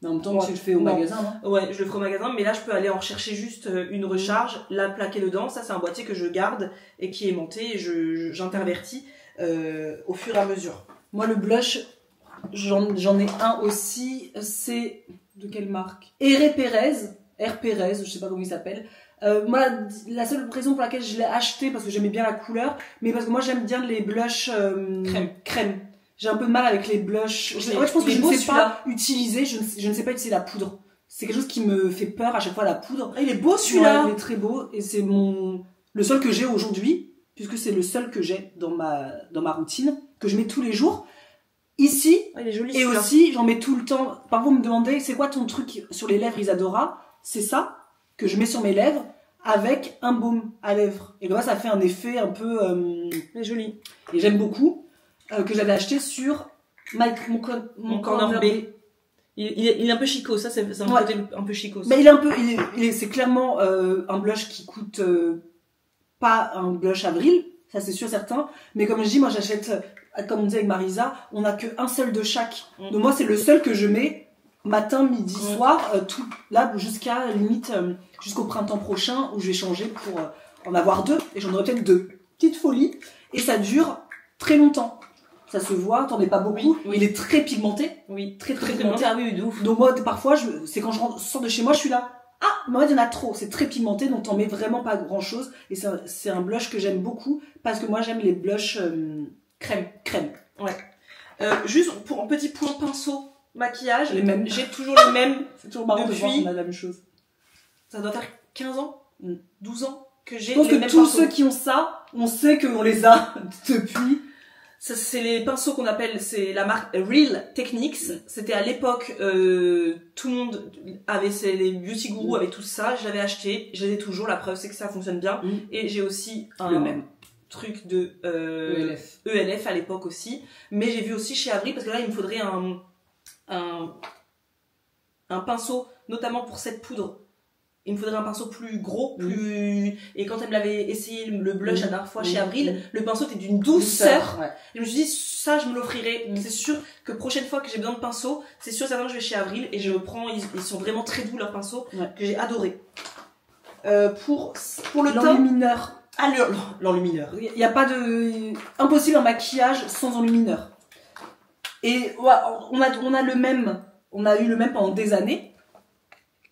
Speaker 2: Mais en même temps, tu le fais au magasin, non?
Speaker 1: Ouais, je le ferai au magasin, mais là, je peux aller en rechercher juste une recharge, la plaquer dedans. Ça, c'est un boîtier que je garde et qui est aimanté et j'intervertis au fur et à mesure.
Speaker 2: Moi, le blush, j'en ai un aussi. C'est de quelle marque? R. Perez, je sais pas comment il s'appelle. Moi, la seule raison pour laquelle je l'ai acheté, parce que j'aimais bien la couleur, mais parce que moi j'aime bien les blushs crème. J'ai un peu de mal avec les blushs. Je pense que je ne sais pas utiliser, je ne sais pas utiliser la poudre. C'est quelque chose qui me fait peur à chaque fois, la poudre.
Speaker 1: Il est beau celui-là.
Speaker 2: Ouais, il est très beau et c'est le seul que j'ai aujourd'hui, puisque c'est le seul que j'ai dans ma routine, que je mets tous les jours. Ici,
Speaker 1: il est joli,
Speaker 2: et aussi j'en mets tout le temps. Parfois vous me demandez, c'est quoi ton truc sur les lèvres Isadora? C'est ça que je mets sur mes lèvres avec un baume à lèvres. Et là, ça fait un effet un peu
Speaker 1: joli.
Speaker 2: Et j'aime beaucoup, que j'avais acheté sur mon corner B.
Speaker 1: Il est un peu chicot, ça c'est un côté un peu chicot.
Speaker 2: Mais c'est clairement un blush qui coûte pas un blush Avril, ça c'est sûr certain. Mais comme je dis, moi j'achète, comme on dit avec Marisa, on a qu'un seul de chaque. Donc moi c'est le seul que je mets matin, midi, soir, tout là jusqu'à limite jusqu'au printemps prochain où je vais changer pour en avoir 2 et j'en aurai peut-être 2. Petite folie et ça dure très longtemps. Ça se voit, t'en es pas beaucoup.
Speaker 1: Oui.
Speaker 2: Il est très pigmenté.
Speaker 1: Oui,
Speaker 2: très pigmenté.
Speaker 1: Ah oui, de ouf.
Speaker 2: Donc moi parfois c'est quand je sors de chez moi, je suis là. Ah, mais en fait, il y en a trop. C'est très pigmenté, donc t'en mets vraiment pas grand chose. Et c'est un blush que j'aime beaucoup parce que moi j'aime les blushs crème.
Speaker 1: Ouais. Juste pour un petit point pinceau. Maquillage, j'ai toujours les mêmes.
Speaker 2: C'est toujours marrant de voir qu'on a la même chose.
Speaker 1: Ça doit faire 15 ans, 12 ans que j'ai
Speaker 2: les mêmes pinceaux. Je pense que tous ceux qui ont ça, on sait qu'on les a depuis.
Speaker 1: Ça, c'est les pinceaux qu'on appelle, c'est la marque Real Techniques. C'était à l'époque, tout le monde avait les beauty gurus avec tout ça. Je l'avais acheté, je les ai toujours. La preuve, c'est que ça fonctionne bien. Et j'ai aussi
Speaker 2: le même
Speaker 1: truc de ELF à l'époque aussi. Mais j'ai vu aussi chez Avril parce que là, il me faudrait un pinceau, notamment pour cette poudre il me faudrait un pinceau plus gros, plus... Et quand elle me l'avait essayé, le blush la dernière fois chez Avril, le pinceau était d'une douceur.
Speaker 2: Ouais.
Speaker 1: Et je me suis dit, ça, je me l'offrirai. C'est sûr que prochaine fois que j'ai besoin de pinceaux, c'est sûr certain que je vais chez Avril et je prends, ils sont vraiment très doux leurs pinceaux, que j'ai adoré. Pour le teint...
Speaker 2: L'enlumineur.
Speaker 1: Ah, l'enlumineur.
Speaker 2: Il n'y a pas de... Impossible un maquillage sans enlumineur. Et ouais, on a le même. On a eu le même pendant des années.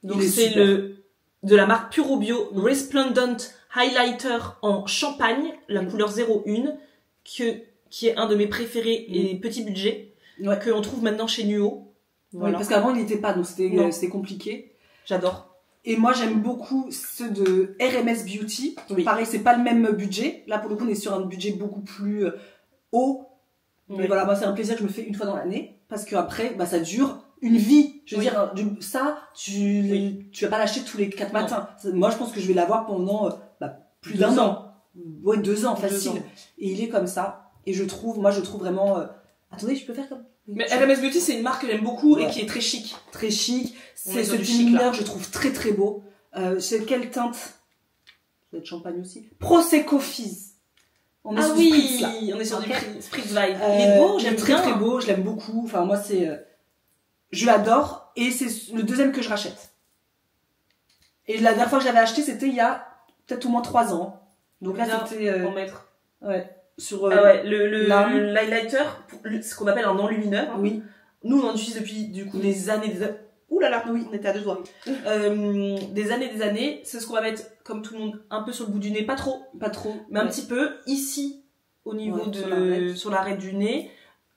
Speaker 1: Donc c'est de la marque Puro Bio Resplendent Highlighter en champagne, la couleur 01, qui est un de mes préférés et petit budget, que on trouve maintenant chez Nuo.
Speaker 2: Voilà. Oui, parce qu'avant il n'était pas, donc c'était compliqué.
Speaker 1: J'adore.
Speaker 2: Et moi j'aime beaucoup ceux de RMS Beauty. Pareil, c'est pas le même budget. Là pour le coup on est sur un budget beaucoup plus haut. Mais voilà, moi c'est un plaisir que je me fais une fois dans l'année, parce que après ça dure une vie. Je veux dire, ça, tu vas pas l'acheter tous les 4 matins. Moi, je pense que je vais l'avoir pendant plus d'un an. Ouais, 2 ans, facile. Et il est comme ça. Et je trouve vraiment... Attendez, je peux faire comme...
Speaker 1: Mais RMS Beauty, c'est une marque que j'aime beaucoup et qui est très chic.
Speaker 2: Très chic. C'est ce luminaire, je trouve très très beau. C'est quelle teinte? Ça doit être champagne aussi. Prosecco Fizz. On est sur du Spritz, là.
Speaker 1: On est sur du Spritz Vibe. Il est beau, j'aime
Speaker 2: très très beau, je l'aime beaucoup. Enfin, moi, c'est... Je l'adore et c'est le deuxième que je rachète. Et la dernière fois que je l'avais acheté, c'était il y a peut-être au moins 3 ans. Donc là, c'était...
Speaker 1: Pour mettre.
Speaker 2: Ouais. Sur
Speaker 1: l'highlighter, ce qu'on appelle un enlumineur.
Speaker 2: Oui.
Speaker 1: Nous, on en utilise depuis, du coup, des années. Ouh là là, oui, on était à 2 doigts. Des années. C'est ce qu'on va mettre, comme tout le monde, un peu sur le bout du nez. Pas trop. Mais un petit peu. Ici, au niveau sur l'arête du nez.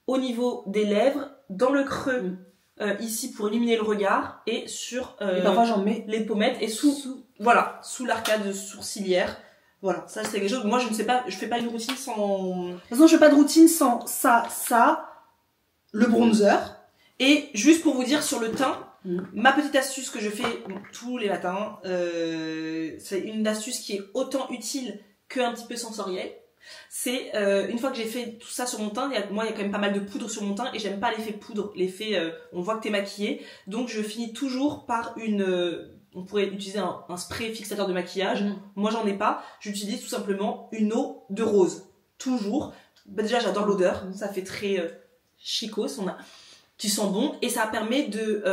Speaker 1: Au niveau des lèvres. Dans le creux. Ici pour illuminer le regard et sur
Speaker 2: et parfois j'en mets
Speaker 1: les pommettes et sous l'arcade sourcilière. Voilà, ça c'est quelque chose. Moi je ne sais pas, je fais pas une routine sans.
Speaker 2: De toute façon, je fais pas de routine sans ça, le bronzer.
Speaker 1: Et juste pour vous dire sur le teint, ma petite astuce que je fais tous les matins, c'est une astuce qui est autant utile qu'un petit peu sensorielle. C'est une fois que j'ai fait tout ça sur mon teint, il y a quand même pas mal de poudre sur mon teint et j'aime pas l'effet poudre, l'effet on voit que t'es maquillée, donc je finis toujours par on pourrait utiliser un spray fixateur de maquillage. Moi j'en ai pas, j'utilise tout simplement une eau de rose, toujours. Déjà j'adore l'odeur, ça fait très chicos, tu sens bon et ça permet de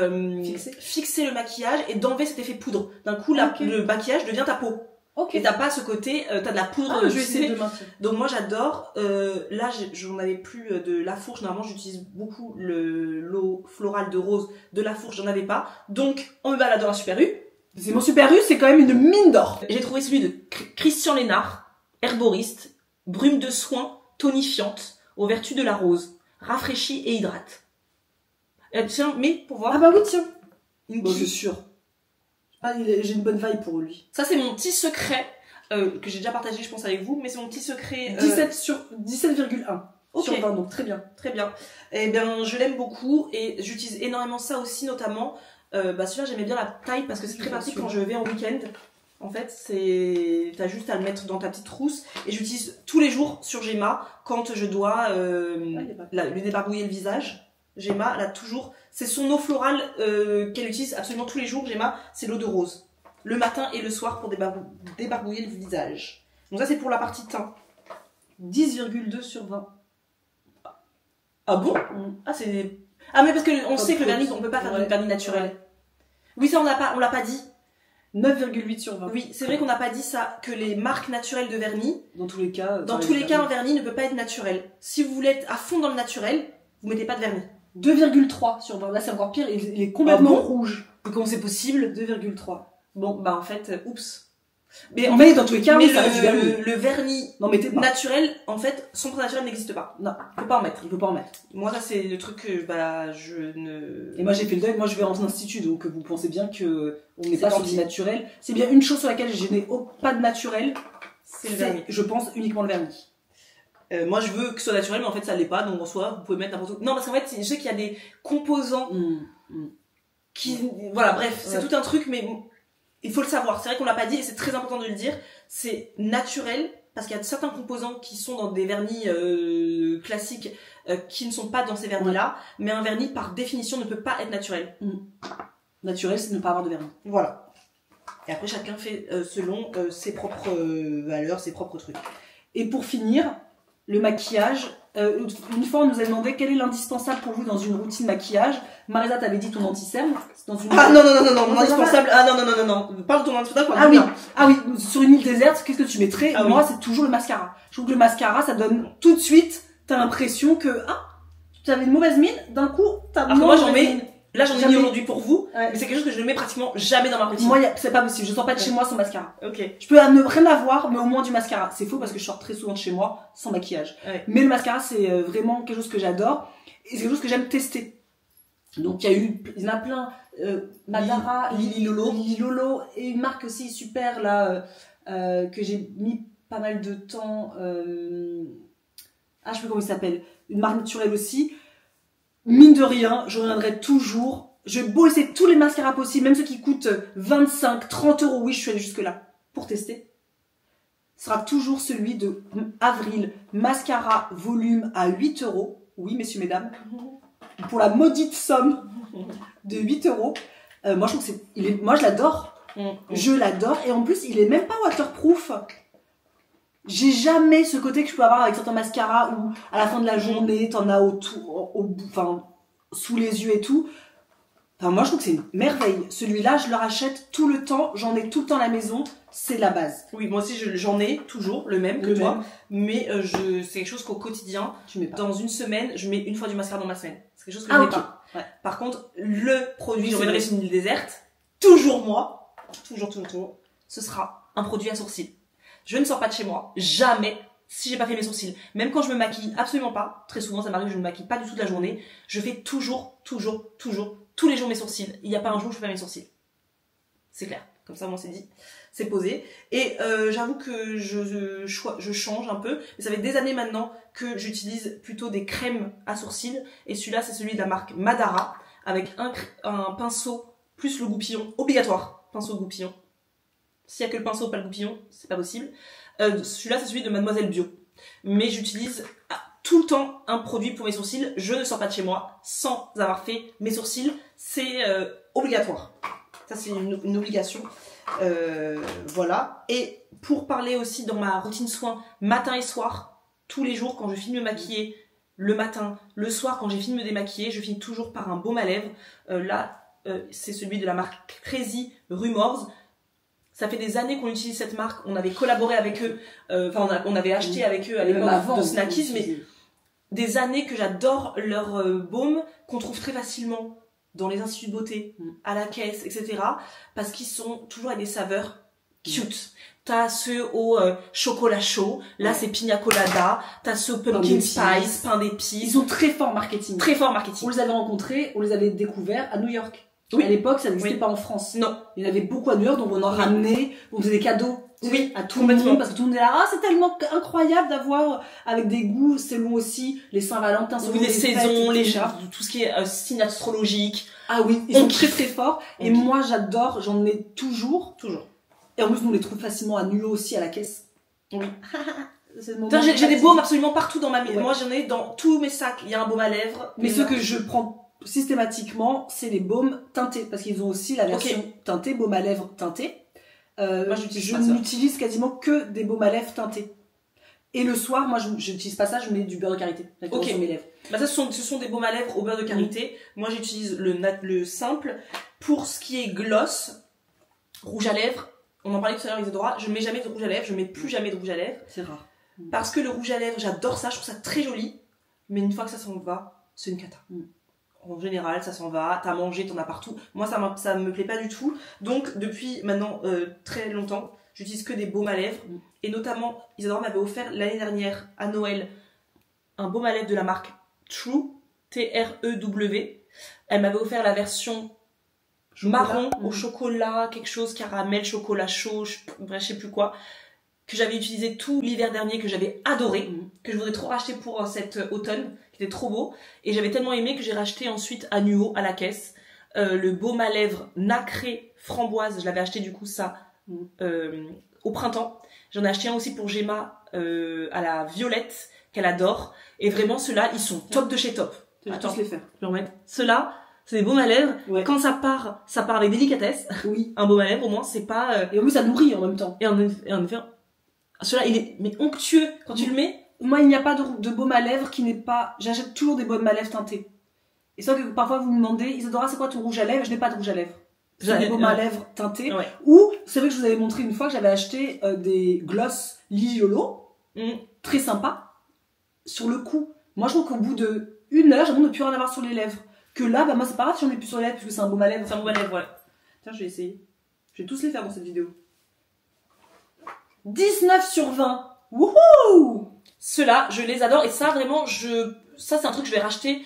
Speaker 1: fixer le maquillage et d'enlever cet effet poudre. D'un coup le maquillage devient ta peau. Et t'as pas ce côté, t'as de la poudre.
Speaker 2: Je vais essayer de maintenir.
Speaker 1: Donc moi j'adore. Là j'en avais plus de La Fourche. Normalement j'utilise beaucoup l'eau florale de rose de La Fourche. J'en avais pas. Donc on me balade dans la Super U.
Speaker 2: C'est mon Super U, c'est quand même une mine d'or.
Speaker 1: J'ai trouvé celui de Christian Lénard, herboriste, brume de soin tonifiante aux vertus de la rose, rafraîchit et hydrate. Tiens, mais pour voir.
Speaker 2: Ah bah oui tiens. Bon, je suis sûre. J'ai une bonne vibe pour lui.
Speaker 1: Ça c'est mon petit secret que j'ai déjà partagé je pense avec vous, mais c'est mon petit secret
Speaker 2: 17,1 sur 20, donc très bien.
Speaker 1: Très bien. Et bien je l'aime beaucoup et j'utilise énormément ça aussi, notamment celui-là j'aimais bien la taille parce que c'est très pratique quand je vais en week-end. En fait t'as juste à le mettre dans ta petite trousse et j'utilise tous les jours sur Gemma quand je dois lui débarbouiller le visage. Gemma, elle a toujours... C'est son eau florale qu'elle utilise absolument tous les jours, Gemma, c'est l'eau de rose. Le matin et le soir pour débarbouiller le visage. Donc ça, c'est pour la partie teint.
Speaker 2: 10,2 sur 20.
Speaker 1: Ah bon? Ah, c'est... Ah, mais parce qu'on sait que le vernis, on peut pas faire du vernis naturel. Oui, ça, on l'a pas dit.
Speaker 2: 9,8 sur 20.
Speaker 1: Oui, c'est vrai qu'on n'a pas dit ça, que les marques naturelles de vernis...
Speaker 2: Dans tous les cas...
Speaker 1: un vernis ne peut pas être naturel. Si vous voulez être à fond dans le naturel, vous mettez pas de vernis.
Speaker 2: 2,3 sur 20. Là, c'est encore pire. Il est complètement rouge.
Speaker 1: Mais comment c'est possible?
Speaker 2: 2,3.
Speaker 1: Bon, bah en fait, oups.
Speaker 2: Mais en fait, dans tous les cas,
Speaker 1: le vernis naturel, en fait, 100% naturel n'existe pas.
Speaker 2: Non,
Speaker 1: il faut pas en mettre.
Speaker 2: Il faut pas en mettre.
Speaker 1: Moi, ça, c'est le truc que je ne...
Speaker 2: Et moi, j'ai fait le deuil. Moi, je vais en institut, donc vous pensez bien que on n'est pas sur du naturel. C'est bien une chose sur laquelle je n'ai pas de naturel.
Speaker 1: C'est le vernis.
Speaker 2: Je pense uniquement le vernis.
Speaker 1: Moi je veux que ce soit naturel mais en fait ça l'est pas, donc en soi vous pouvez mettre n'importe où. Non parce qu'en fait je sais qu'il y a des composants qui... Voilà bref, c'est tout un truc mais il faut le savoir. C'est vrai qu'on l'a pas dit et c'est très important de le dire. C'est naturel parce qu'il y a certains composants qui sont dans des vernis classiques qui ne sont pas dans ces vernis là, mais un vernis par définition ne peut pas être naturel.
Speaker 2: Naturel c'est ne pas avoir de vernis.
Speaker 1: Voilà. Et après, chacun fait selon ses propres valeurs, ses propres trucs.
Speaker 2: Et pour finir, le maquillage. Une fois, on nous a demandé quel est l'indispensable pour vous dans une routine maquillage. Marisa, t'avais dit ton anti-cerne.
Speaker 1: Ah non, mon indispensable. Ah non. Parle de ton indispensable.
Speaker 2: Ah oui, sur une île déserte, qu'est-ce que tu mettrais? Moi, c'est toujours le mascara. Je trouve que le mascara, ça donne tout de suite, t'as l'impression que, tu avais une mauvaise mine, d'un coup, t'as
Speaker 1: une mauvaise mine. Là, j'en ai mis aujourd'hui pour vous, mais c'est quelque chose que je ne mets pratiquement jamais dans ma routine.
Speaker 2: Moi, c'est pas possible. Je sors pas de chez moi sans mascara.
Speaker 1: Ok.
Speaker 2: Je peux ne rien avoir, mais au moins du mascara. C'est faux parce que je sors très souvent de chez moi sans maquillage.
Speaker 1: Ouais.
Speaker 2: Mais le mascara, c'est vraiment quelque chose que j'adore et c'est quelque chose que j'aime tester. Donc, il y en a plein. Madara,
Speaker 1: Lily
Speaker 2: Lolo et une marque aussi super là que j'ai mis pas mal de temps. Je sais plus comment il s'appelle. Une marque naturelle aussi. Mine de rien, je reviendrai toujours. Je vais bosser tous les mascaras possibles, même ceux qui coûtent 25, 30 euros. Oui, je suis allée jusque là pour tester. Ce sera toujours celui de Avril. Mascara volume à 8 euros. Oui, messieurs, mesdames. Pour la maudite somme de 8 euros. Moi, je trouve que moi, je l'adore. Je l'adore. Et en plus, il est même pas waterproof. J'ai jamais ce côté que je peux avoir avec certains mascaras où à la fin de la journée t'en as sous les yeux et tout. Enfin, moi je trouve que c'est une merveille. Celui-là je le rachète tout le temps, j'en ai tout le temps à la maison, c'est la base.
Speaker 1: Oui, moi aussi j'en ai toujours le même que toi, mais c'est quelque chose qu'au quotidien,
Speaker 2: tu mets pas.
Speaker 1: Dans une semaine, je mets une fois du mascara dans ma semaine. C'est quelque chose que je mets pas.
Speaker 2: Ouais.
Speaker 1: Par contre, le produit, je reviendrai sur une île déserte, toujours moi, toujours, ce sera un produit à sourcils. Je ne sors pas de chez moi, jamais, si j'ai pas fait mes sourcils. Même quand je me maquille, absolument pas. Très souvent, ça m'arrive, je ne me maquille pas du tout de la journée. Je fais toujours, tous les jours mes sourcils. Il n'y a pas un jour où je fais pas mes sourcils. C'est clair. Comme ça, moi, c'est dit. C'est posé. Et j'avoue que je change un peu. Mais ça fait des années maintenant que j'utilise plutôt des crèmes à sourcils. Et celui-là, c'est celui de la marque Madara. Avec un pinceau plus le goupillon. Obligatoire. Pinceau goupillon. S'il y a que le pinceau, pas le goupillon, c'est pas possible. Celui-là, c'est celui de Mademoiselle Bio. Mais j'utilise tout le temps un produit pour mes sourcils. Je ne sors pas de chez moi sans avoir fait mes sourcils. C'est obligatoire. Ça, c'est une obligation. Voilà. Et pour parler aussi dans ma routine soin, matin et soir, tous les jours, quand je finis de me maquiller, le matin, le soir, quand j'ai fini de me démaquiller, je finis toujours par un baume à lèvres. C'est celui de la marque Crazy Rumors. Ça fait des années qu'on utilise cette marque. On avait collaboré avec eux. On avait acheté avec eux à l'époque de Snackies. Mais des années que j'adore leur baume qu'on trouve très facilement dans les instituts de beauté, à la caisse, etc. Parce qu'ils sont toujours avec des saveurs cute. T'as ceux au chocolat chaud. Là, c'est pina colada. T'as ceux pumpkin spice, pain d'épices.
Speaker 2: Ils sont très forts marketing.
Speaker 1: Très forts marketing.
Speaker 2: On les avait rencontrés, on les avait découverts à New York. Oui. À l'époque, ça n'existait pas en France.
Speaker 1: Non.
Speaker 2: Il y en avait beaucoup à New York, donc on en ramenait, on faisait des cadeaux à tout le monde, parce que tout le monde est là, c'est tellement incroyable d'avoir, avec des goûts selon aussi les Saint-Valentin, selon
Speaker 1: les saisons, tout ce qui est signe astrologique.
Speaker 2: Ah oui, ils sont très très forts. Et moi, j'adore, j'en ai toujours. Et en plus, nous, on les trouve facilement à Nuo aussi, à la caisse.
Speaker 1: Oui. J'ai des baumes absolument partout dans ma maison. Moi, j'en ai dans tous mes sacs. Il y a un baume à lèvres.
Speaker 2: Mais ceux que je prends systématiquement, c'est les baumes teintés, parce qu'ils ont aussi la version teintée, baume à lèvres teinté. Moi, je n'utilise quasiment que des baumes à lèvres teintés. Et le soir, moi, je n'utilise pas ça, je mets du beurre de karité sur mes lèvres.
Speaker 1: Bah ça, ce sont des baumes à lèvres au beurre de karité. Moi, j'utilise le simple. Pour ce qui est gloss, rouge à lèvres, on en parlait tout à l'heure, Isadora, je ne mets jamais de rouge à lèvres, je mets plus jamais de rouge à lèvres.
Speaker 2: C'est rare.
Speaker 1: Parce que le rouge à lèvres, j'adore ça, je trouve ça très joli. Mais une fois que ça s'en va, c'est une cata. En général, ça s'en va, t'as mangé, t'en as partout. Moi, ça me plaît pas du tout. Donc, depuis maintenant très longtemps, j'utilise que des baumes à lèvres. Et notamment, Isadora m'avait offert l'année dernière, à Noël, un baume à lèvres de la marque True, T-R-E-W. Elle m'avait offert la version marron au chocolat, quelque chose, caramel, chocolat chaud, bref, je sais plus quoi, que j'avais utilisé tout l'hiver dernier, que j'avais adoré, que je voudrais trop racheter pour cet automne, qui était trop beau. Et j'avais tellement aimé que j'ai racheté ensuite à Nuo, à la caisse, le baume à lèvres nacré framboise. Je l'avais acheté du coup ça au printemps. J'en ai acheté un aussi pour Gemma à la violette, qu'elle adore. Et vraiment, ceux-là, ils sont top de chez top.
Speaker 2: Attends, je les faire.
Speaker 1: Ceux-là, C'est des baumes à lèvres.
Speaker 2: Ouais.
Speaker 1: Quand ça part avec délicatesse.
Speaker 2: Oui.
Speaker 1: Un baume à lèvres, au moins, c'est pas...
Speaker 2: Et en plus, ça nourrit en même temps.
Speaker 1: Et en effet, celui-là, il est mais onctueux quand tu le mets.
Speaker 2: Moi, il n'y a pas de baume à lèvres qui n'est pas... J'achète toujours des baumes à lèvres teintés. Et c'est vrai que parfois, vous me demandez, Isadora, c'est quoi ton rouge à lèvres? Je n'ai pas de rouge à lèvres. J'ai des baumes à lèvres teintés.
Speaker 1: Ouais.
Speaker 2: Ou, c'est vrai que je vous avais montré une fois que j'avais acheté des gloss Liliolo, très sympa, sur le cou. Moi, je trouve qu'au bout de 1 heure, j'ai l'impression de ne plus rien avoir sur les lèvres. Que là, bah moi, c'est pas grave si j'en ai plus sur les lèvres, parce que c'est un baume à lèvres.
Speaker 1: C'est un baume à lèvres, ouais. Tiens, je vais essayer. Je vais tous les faire dans cette vidéo.
Speaker 2: 19 sur 20. Wouhou!
Speaker 1: Ceux-là, je les adore. Et ça, vraiment, ça, c'est un truc que je vais racheter.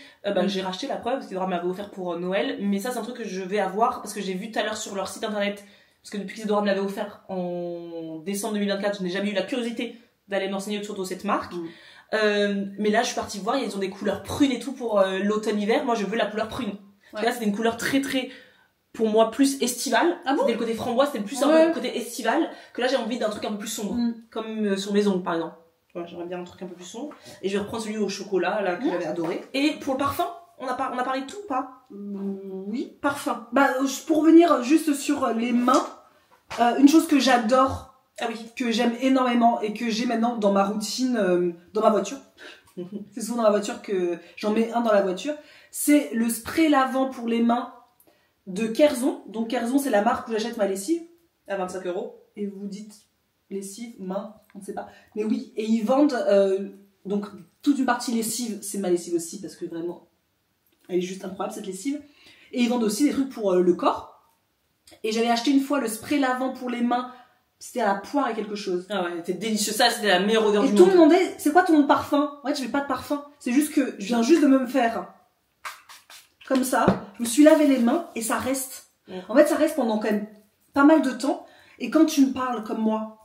Speaker 1: J'ai racheté la preuve, parce qu'Isadora m'avait offert pour Noël. Mais ça, c'est un truc que je vais avoir, parce que j'ai vu tout à l'heure sur leur site internet. Parce que depuis qu'Isadora me l'avait offert en décembre 2024, je n'ai jamais eu la curiosité d'aller m'enseigner autour de cette marque. Mais là, je suis partie voir, ils ont des couleurs prunes et tout pour l'automne-hiver. Moi, je veux la couleur prune. Parce que là, c'était une couleur très, très, pour moi, plus estivale.
Speaker 2: Ah bon?
Speaker 1: C'était le côté framboise, c'était plus un peu côté estival. Que là, j'ai envie d'un truc un peu plus sombre. Comme sur mes ongles, par exemple. Voilà, j'aimerais bien un truc un peu plus sombre. Et je vais reprendre celui au chocolat, là, que j'avais adoré. Et pour le parfum, on a parlé de tout ou pas?
Speaker 2: Oui.
Speaker 1: Parfum.
Speaker 2: Bah, pour revenir juste sur les mains, une chose que j'adore,
Speaker 1: Ah oui.
Speaker 2: que j'aime énormément et que j'ai maintenant dans ma routine, dans ma voiture. C'est souvent dans la voiture que j'en mets un dans la voiture. C'est le spray lavant pour les mains de Kerzon. Donc Kerzon, c'est la marque où j'achète ma lessive.
Speaker 1: À 25 €.
Speaker 2: Et vous dites lessive, main, on ne sait pas. Mais oui, et ils vendent donc toute une partie lessive, c'est ma lessive aussi parce que vraiment, elle est juste incroyable cette lessive. Et ils vendent aussi des trucs pour le corps. Et j'avais acheté une fois le spray lavant pour les mains. C'était à la poire et quelque chose.
Speaker 1: Ah ouais, c'était délicieux. Ça, c'était la meilleure odeur du
Speaker 2: Et tout
Speaker 1: monde.
Speaker 2: me demandait, c'est quoi ton parfum? Ouais, je n'ai pas de parfum. C'est juste que je viens juste de me faire comme ça. Je me suis lavé les mains et ça reste. En fait, ça reste pendant quand même pas mal de temps. Et quand tu me parles comme moi,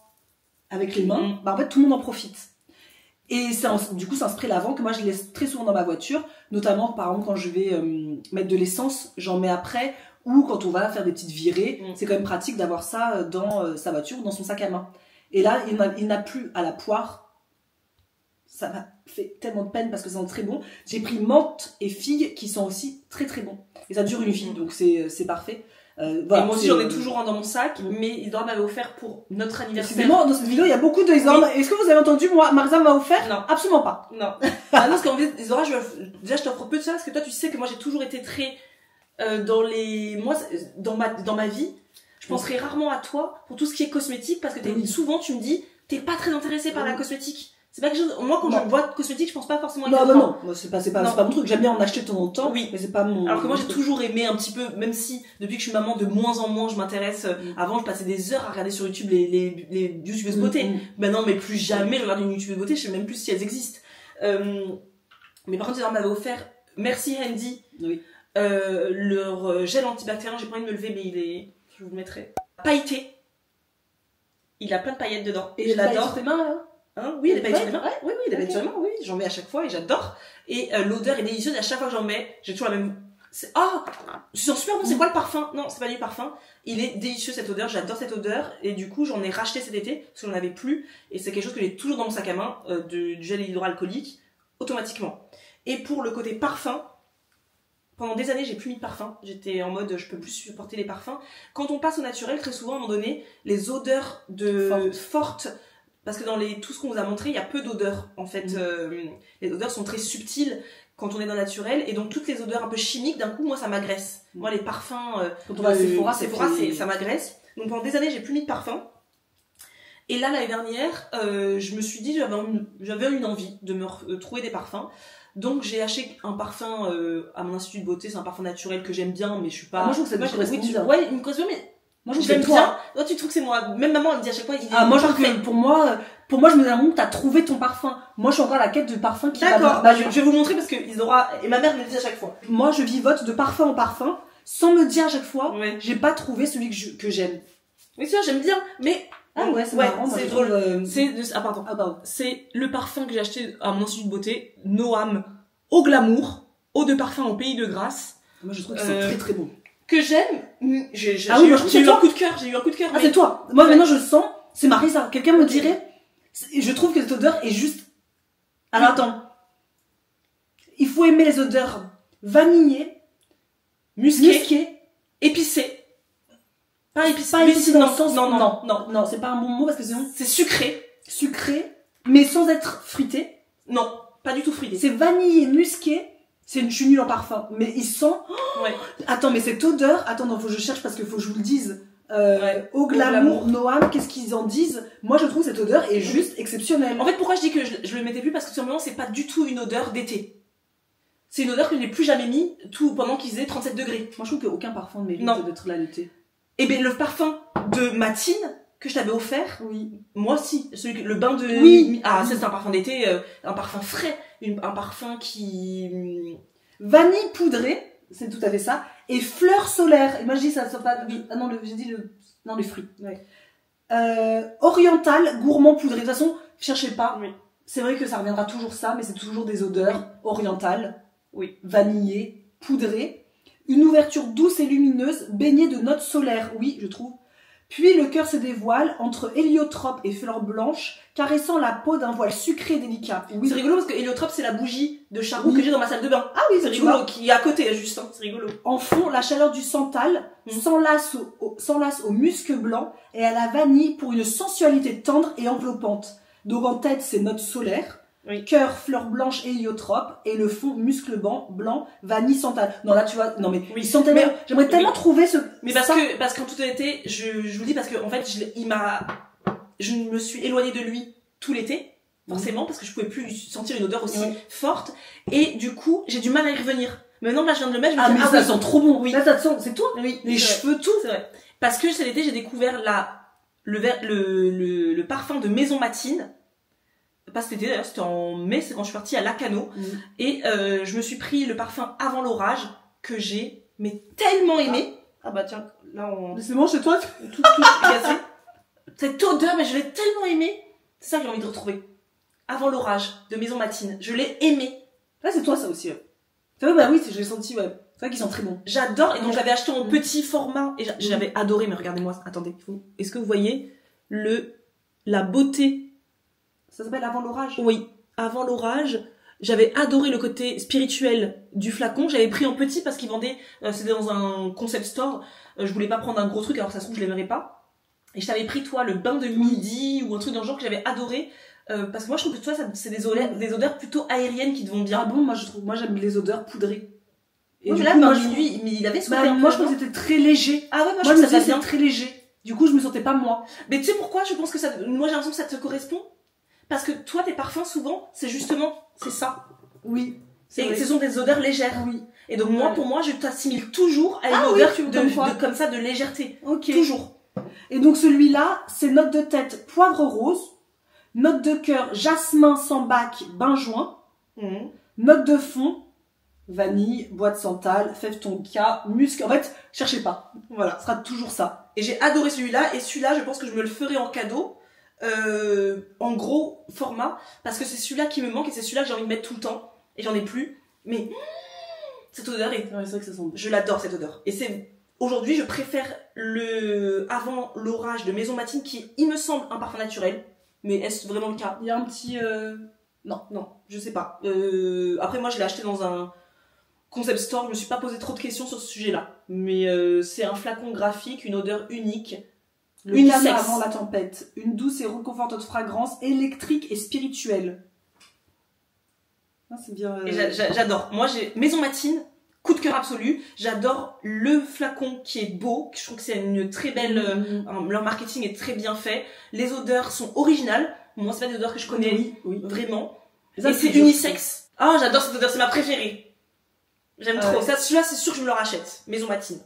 Speaker 2: avec les mains, bah en fait, tout le monde en profite. Et du coup, c'est un spray lavant que moi, je laisse très souvent dans ma voiture. Notamment, par exemple, quand je vais mettre de l'essence, j'en mets après. Ou quand on va faire des petites virées, c'est quand même pratique d'avoir ça dans sa voiture ou dans son sac à main. Et là, il n'a plus à la poire. Ça m'a fait tellement de peine parce que ça sent très bon. J'ai pris menthe et figue qui sont aussi très très bons. Et ça dure une vie, donc c'est parfait. Voilà,
Speaker 1: et moi aussi, j'en ai toujours un dans mon sac, mais Isadora m'avait offert pour notre anniversaire.
Speaker 2: Décidément, dans cette vidéo, il y a beaucoup de Isadora. Est-ce que vous avez entendu, moi, Marisa m'a offert?
Speaker 1: Non.
Speaker 2: Absolument pas.
Speaker 1: Non. Ah non, parce qu'en fait, Isadora, déjà, je t'offre peu de ça, parce que toi, tu sais que moi, j'ai toujours été très... moi, dans ma vie, je penserai rarement à toi pour tout ce qui est cosmétique, parce que souvent, tu me dis, t'es pas très intéressée par la cosmétique. C'est pas quelque chose, moi, quand je vois cosmétique, je pense pas forcément à
Speaker 2: non, c'est pas mon truc. J'aime bien en acheter de temps en temps,
Speaker 1: oui.
Speaker 2: Mais c'est pas mon...
Speaker 1: Alors que moi, j'ai toujours aimé un petit peu, même si, depuis que je suis maman, de moins en moins, je m'intéresse. Avant, je passais des heures à regarder sur YouTube les youtubeuses beauté. Maintenant, mais plus jamais, je regarde une youtubeuse beauté, je sais même plus si elles existent. Mais par contre, Isadora m'avait offert, merci Handy, leur gel antibactérien, j'ai pas envie de me lever, mais je vous le mettrai. Pailleté. Il a plein de paillettes dedans.
Speaker 2: Et je l'adore. Tes mains, là?
Speaker 1: Hein, oui, il y a des paillettes sur les mains.
Speaker 2: Ouais.
Speaker 1: Oui, il y a des paillettes sur les mains, oui. J'en mets à chaque fois et j'adore. Et l'odeur est délicieuse. À chaque fois que j'en mets, j'ai toujours la même. Je sens super bon. C'est quoi le parfum? Non, c'est pas du parfum. Il est délicieux cette odeur. J'adore cette odeur. Et du coup, j'en ai racheté cet été parce que j'en avais plus. Et c'est quelque chose que j'ai toujours dans mon sac à main du gel hydroalcoolique automatiquement. Et pour le côté parfum, pendant des années, j'ai plus mis de parfum. J'étais en mode, je peux plus supporter les parfums. Quand on passe au naturel, très souvent, à un moment donné, les odeurs fortes, parce que dans tout ce qu'on vous a montré, il y a peu d'odeurs. En fait, les odeurs sont très subtiles quand on est dans le naturel. Et donc, toutes les odeurs un peu chimiques, d'un coup, moi, ça m'agresse. Moi, les parfums...
Speaker 2: quand on va à Sephora,
Speaker 1: ça m'agresse. Donc, pendant des années, j'ai plus mis de parfum. Et là, l'année dernière, je me suis dit, j'avais une envie de me trouver des parfums. Donc j'ai acheté un parfum à mon institut de beauté, c'est un parfum naturel que j'aime bien, mais je suis pas...
Speaker 2: moi je trouve que ça me correspond bien.
Speaker 1: Ouais, il me correspond, mais
Speaker 2: moi je trouve
Speaker 1: que
Speaker 2: c'est toi.
Speaker 1: Toi tu trouves que c'est moi. Même maman elle me dit à chaque fois, il est
Speaker 2: moi je
Speaker 1: parfait.
Speaker 2: trouve que pour moi je me dis que t'as trouvé ton parfum. Moi je suis encore à la quête du parfum qui va...
Speaker 1: D'accord, je vais vous montrer parce que Isadora et ma mère me le disent à chaque fois.
Speaker 2: Moi je vivote de parfum en parfum, sans me dire à chaque fois, j'ai pas trouvé celui que j'aime.
Speaker 1: Oui c'est vrai, j'aime bien, mais...
Speaker 2: Ah ouais, c'est marrant,
Speaker 1: c'est drôle. C'est le parfum que j'ai acheté à mon institut de beauté, Noam Eau Glamour, eau de parfum au pays de grâce.
Speaker 2: Moi je trouve que c'est très très bon.
Speaker 1: Que j'aime. J'ai eu un coup de cœur.
Speaker 2: Ah c'est toi. Moi maintenant je sens, c'est Marisa. Quelqu'un me dirait, je trouve que cette odeur est juste... Alors attends. Il faut aimer les odeurs vanillées,
Speaker 1: musqué, épicé. Pas épicé.
Speaker 2: Pas épicé dans
Speaker 1: non,
Speaker 2: le sens...
Speaker 1: non.
Speaker 2: C'est pas un bon mot parce que sinon...
Speaker 1: C'est sucré.
Speaker 2: Sucré, mais sans être fruité.
Speaker 1: Non, pas du tout fruité.
Speaker 2: C'est vanillé, musqué. Je suis nulle en parfum, mais il sent...
Speaker 1: Ouais.
Speaker 2: Attends, mais cette odeur... Attends, non, faut que je cherche parce qu'il faut que je vous le dise. Au
Speaker 1: Au
Speaker 2: glamour,
Speaker 1: glamour.
Speaker 2: Noam, qu'est-ce qu'ils en disent? Moi, je trouve cette odeur est juste exceptionnelle.
Speaker 1: En fait, pourquoi je dis que je le mettais plus? Parce que tout simplement, c'est pas du tout une odeur d'été. C'est une odeur que je n'ai plus jamais mis pendant qu'il faisait 37 degrés.
Speaker 2: Moi, je trouve qu'aucun parfum ne mérite
Speaker 1: Non.
Speaker 2: d'être là l'été.
Speaker 1: Et bien, le parfum de Matine que je t'avais offert,
Speaker 2: Oui.
Speaker 1: moi aussi, le bain de...
Speaker 2: Oui.
Speaker 1: Ah, ça c'est un parfum d'été, un parfum frais, un parfum qui...
Speaker 2: Vanille poudrée, c'est tout à fait ça. Et fleurs solaires. Et moi, je dis ça sort pas... Ah non, j'ai dit le... Non, les fruits.
Speaker 1: Ouais.
Speaker 2: Oriental, gourmand poudré. De toute façon, cherchez pas.
Speaker 1: Oui.
Speaker 2: C'est vrai que ça reviendra toujours ça, mais c'est toujours des odeurs orientales.
Speaker 1: Oui.
Speaker 2: Vanillées, poudrées. Une ouverture douce et lumineuse, baignée de notes solaires. Oui, je trouve. Puis le cœur se dévoile entre héliotrope et fleurs blanches, caressant la peau d'un voile sucré et délicat. Oui.
Speaker 1: C'est rigolo parce que héliotrope, c'est la bougie de charbon
Speaker 2: Oui.
Speaker 1: que j'ai dans ma salle de bain.
Speaker 2: Ah oui,
Speaker 1: C'est
Speaker 2: tu
Speaker 1: rigolo,
Speaker 2: vois.
Speaker 1: qui est à côté, juste, hein. C'est rigolo.
Speaker 2: En fond, la chaleur du santal s'enlace au musc blanc et à la vanille pour une sensualité tendre et enveloppante. Donc en tête, c'est notes solaires,
Speaker 1: Oui.
Speaker 2: cœur, fleurs blanches et héliotrope, et le fond, muscle blanc, vanille, santal. Non, là, tu vois, non mais,
Speaker 1: Oui.
Speaker 2: ils sont tellement,
Speaker 1: Mais-
Speaker 2: j'aimerais tellement
Speaker 1: oui.
Speaker 2: trouver ce...
Speaker 1: Mais parce qu'en toute honnêteté, je vous dis parce que en fait, je me suis éloignée de lui tout l'été, forcément, parce que je pouvais plus sentir une odeur aussi
Speaker 2: Oui.
Speaker 1: forte, et du coup, j'ai du mal à y revenir. Maintenant, là, je viens de le mettre, je me
Speaker 2: Ah,
Speaker 1: dis,
Speaker 2: mais
Speaker 1: ah
Speaker 2: ça
Speaker 1: oui,
Speaker 2: sent trop bon.
Speaker 1: Oui.
Speaker 2: Là, ça sent, c'est toi.
Speaker 1: oui,
Speaker 2: Les
Speaker 1: c'est vrai.
Speaker 2: cheveux, tout.
Speaker 1: C'est vrai. Parce que cet été, j'ai découvert le parfum de Maison Matine. Pas cet été d'ailleurs, c'était en mai, c'est quand je suis partie à Lacano. Et je me suis pris le parfum Avant l'orage que j'ai mais tellement aimé. Ah bah tiens, là on
Speaker 2: C'est bon chez toi?
Speaker 1: tout gazé. Cette odeur, mais je l'ai tellement aimé. C'est ça que j'ai envie de retrouver. Avant l'orage de Maison Matine, je l'ai aimé.
Speaker 2: Là, c'est toi, ça aussi, ouais. C'est vrai, bah oui, j'ai senti, ouais. C'est vrai qu'ils sont très bons.
Speaker 1: J'adore, et donc j'avais acheté en petit format et j'avais adoré, mais regardez-moi, attendez, est-ce que vous voyez la beauté?
Speaker 2: Ça s'appelle Avant l'orage?
Speaker 1: Oui, Avant l'orage. J'avais adoré le côté spirituel du flacon. J'avais pris en petit parce qu'ils vendaient, c'était dans un concept store. Je voulais pas prendre un gros truc alors que ça se trouve je l'aimerais pas. Et je t'avais pris toi le bain de midi ou un truc dans le genre que j'avais adoré. Parce que moi je trouve que toi c'est des odeurs plutôt aériennes qui te vont
Speaker 2: Ah
Speaker 1: bien.
Speaker 2: bon, moi je trouve, moi j'aime les odeurs poudrées.
Speaker 1: Et
Speaker 2: du
Speaker 1: là,
Speaker 2: coup, moi,
Speaker 1: dans
Speaker 2: je
Speaker 1: minuit,
Speaker 2: trouve-
Speaker 1: mais il avait ce
Speaker 2: Bah,
Speaker 1: côté un peu,
Speaker 2: moi je
Speaker 1: non
Speaker 2: trouve que c'était très léger.
Speaker 1: Ah ouais, moi je
Speaker 2: Moi
Speaker 1: trouve
Speaker 2: je
Speaker 1: que ça
Speaker 2: me
Speaker 1: va
Speaker 2: disais
Speaker 1: bien.
Speaker 2: c'est très léger. Du coup je me sentais pas moi.
Speaker 1: Mais tu sais pourquoi je pense que ça, moi j'ai l'impression que ça te correspond? Parce que toi tes parfums souvent, c'est justement, c'est ça.
Speaker 2: Oui.
Speaker 1: Et ce sont des odeurs légères.
Speaker 2: Oui.
Speaker 1: Et donc moi,
Speaker 2: Ouais.
Speaker 1: pour moi, je t'assimile toujours à une
Speaker 2: Ah oui,
Speaker 1: odeur
Speaker 2: tu veux comme quoi
Speaker 1: comme ça de légèreté.
Speaker 2: Ok.
Speaker 1: Toujours.
Speaker 2: Et donc celui-là, c'est note de tête poivre rose, note de cœur jasmin, sambac, benjoin, note de fond vanille, bois de santal, fève tonka, musc. En fait, cherchez pas. Voilà, ce sera toujours ça.
Speaker 1: Et j'ai adoré celui-là. Et celui-là, je pense que je me le ferai en cadeau. En gros format. Parce que c'est celui-là qui me manque et c'est celui-là que j'ai envie de mettre tout le temps. Et j'en ai plus. Mais cette odeur est...
Speaker 2: Ouais, c'est vrai que ça sent bon.
Speaker 1: Je l'adore cette odeur. Et c'est... Aujourd'hui, je préfère le Avant l'orage de Maison Matine qui, il me semble, un parfum naturel. Mais est-ce vraiment le cas?
Speaker 2: Il y a un petit...
Speaker 1: Non, je sais pas. Après, moi, je l'ai acheté dans un concept store. Je me suis pas posé trop de questions sur ce sujet-là. Mais c'est un flacon graphique, une odeur unique.
Speaker 2: Le
Speaker 1: Unisex.
Speaker 2: calme avant la tempête. Une douce et reconfortante fragrance électrique et spirituelle. Ah, c'est bien...
Speaker 1: Et j'adore. Moi, j'ai Maison Matine, coup de cœur absolu. J'adore le flacon qui est beau. Je trouve que c'est une très belle... leur marketing est très bien fait. Les odeurs sont originales. Moi, c'est pas des odeurs que je connais
Speaker 2: Oui, oui.
Speaker 1: vraiment.
Speaker 2: Ça,
Speaker 1: Et c'est
Speaker 2: dur.
Speaker 1: unisexe. Ah, j'adore cette odeur, c'est ma préférée. J'aime trop.
Speaker 2: Ouais.
Speaker 1: Ça, celui-là, c'est sûr que je me le rachète. Maison Matine.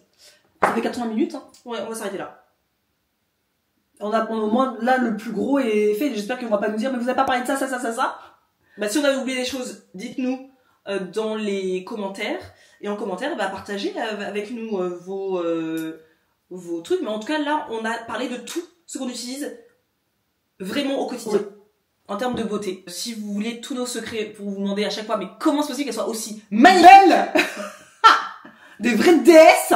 Speaker 2: Ça fait 80 minutes. Hein.
Speaker 1: Ouais, on va s'arrêter là.
Speaker 2: On a au moins, là, le plus gros est fait. J'espère qu'on va pas nous dire, mais vous avez pas parlé de ça.
Speaker 1: Bah, si on avait oublié des choses, dites-nous dans les commentaires. Et en commentaire, bah, partagez avec nous vos trucs. Mais en tout cas, là, on a parlé de tout ce qu'on utilise vraiment au quotidien.
Speaker 2: Oui.
Speaker 1: En termes de beauté. Si vous voulez tous nos secrets pour vous demander à chaque fois, mais comment c'est possible qu'elle soit aussi magnifique?
Speaker 2: Belle. Des vraies déesses.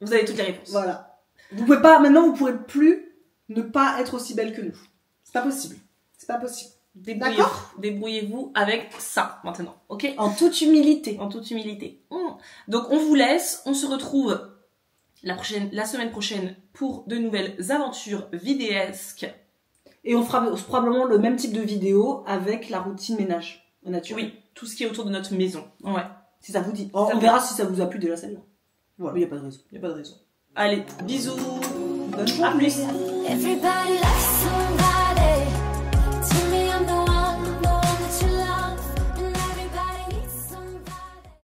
Speaker 1: Vous avez toutes les réponses.
Speaker 2: Voilà. Vous pouvez pas, maintenant, vous pourrez plus ne pas être aussi belle que nous. C'est pas possible. C'est pas possible.
Speaker 1: Débrouillez-vous avec ça, maintenant. Ok?
Speaker 2: En toute humilité.
Speaker 1: En toute humilité. Donc on vous laisse, on se retrouve la semaine prochaine pour de nouvelles aventures vidéesques.
Speaker 2: Et on fera probablement le même type de vidéo avec la routine ménage en nature.
Speaker 1: Oui, tout ce qui est autour de notre maison. Ouais.
Speaker 2: Si ça vous dit. On verra si ça vous a plu déjà celle-là. Voilà. Il n'y a pas de raison.
Speaker 1: Allez, bisous.
Speaker 2: Bonne journée.
Speaker 1: À plus.
Speaker 3: Everybody loves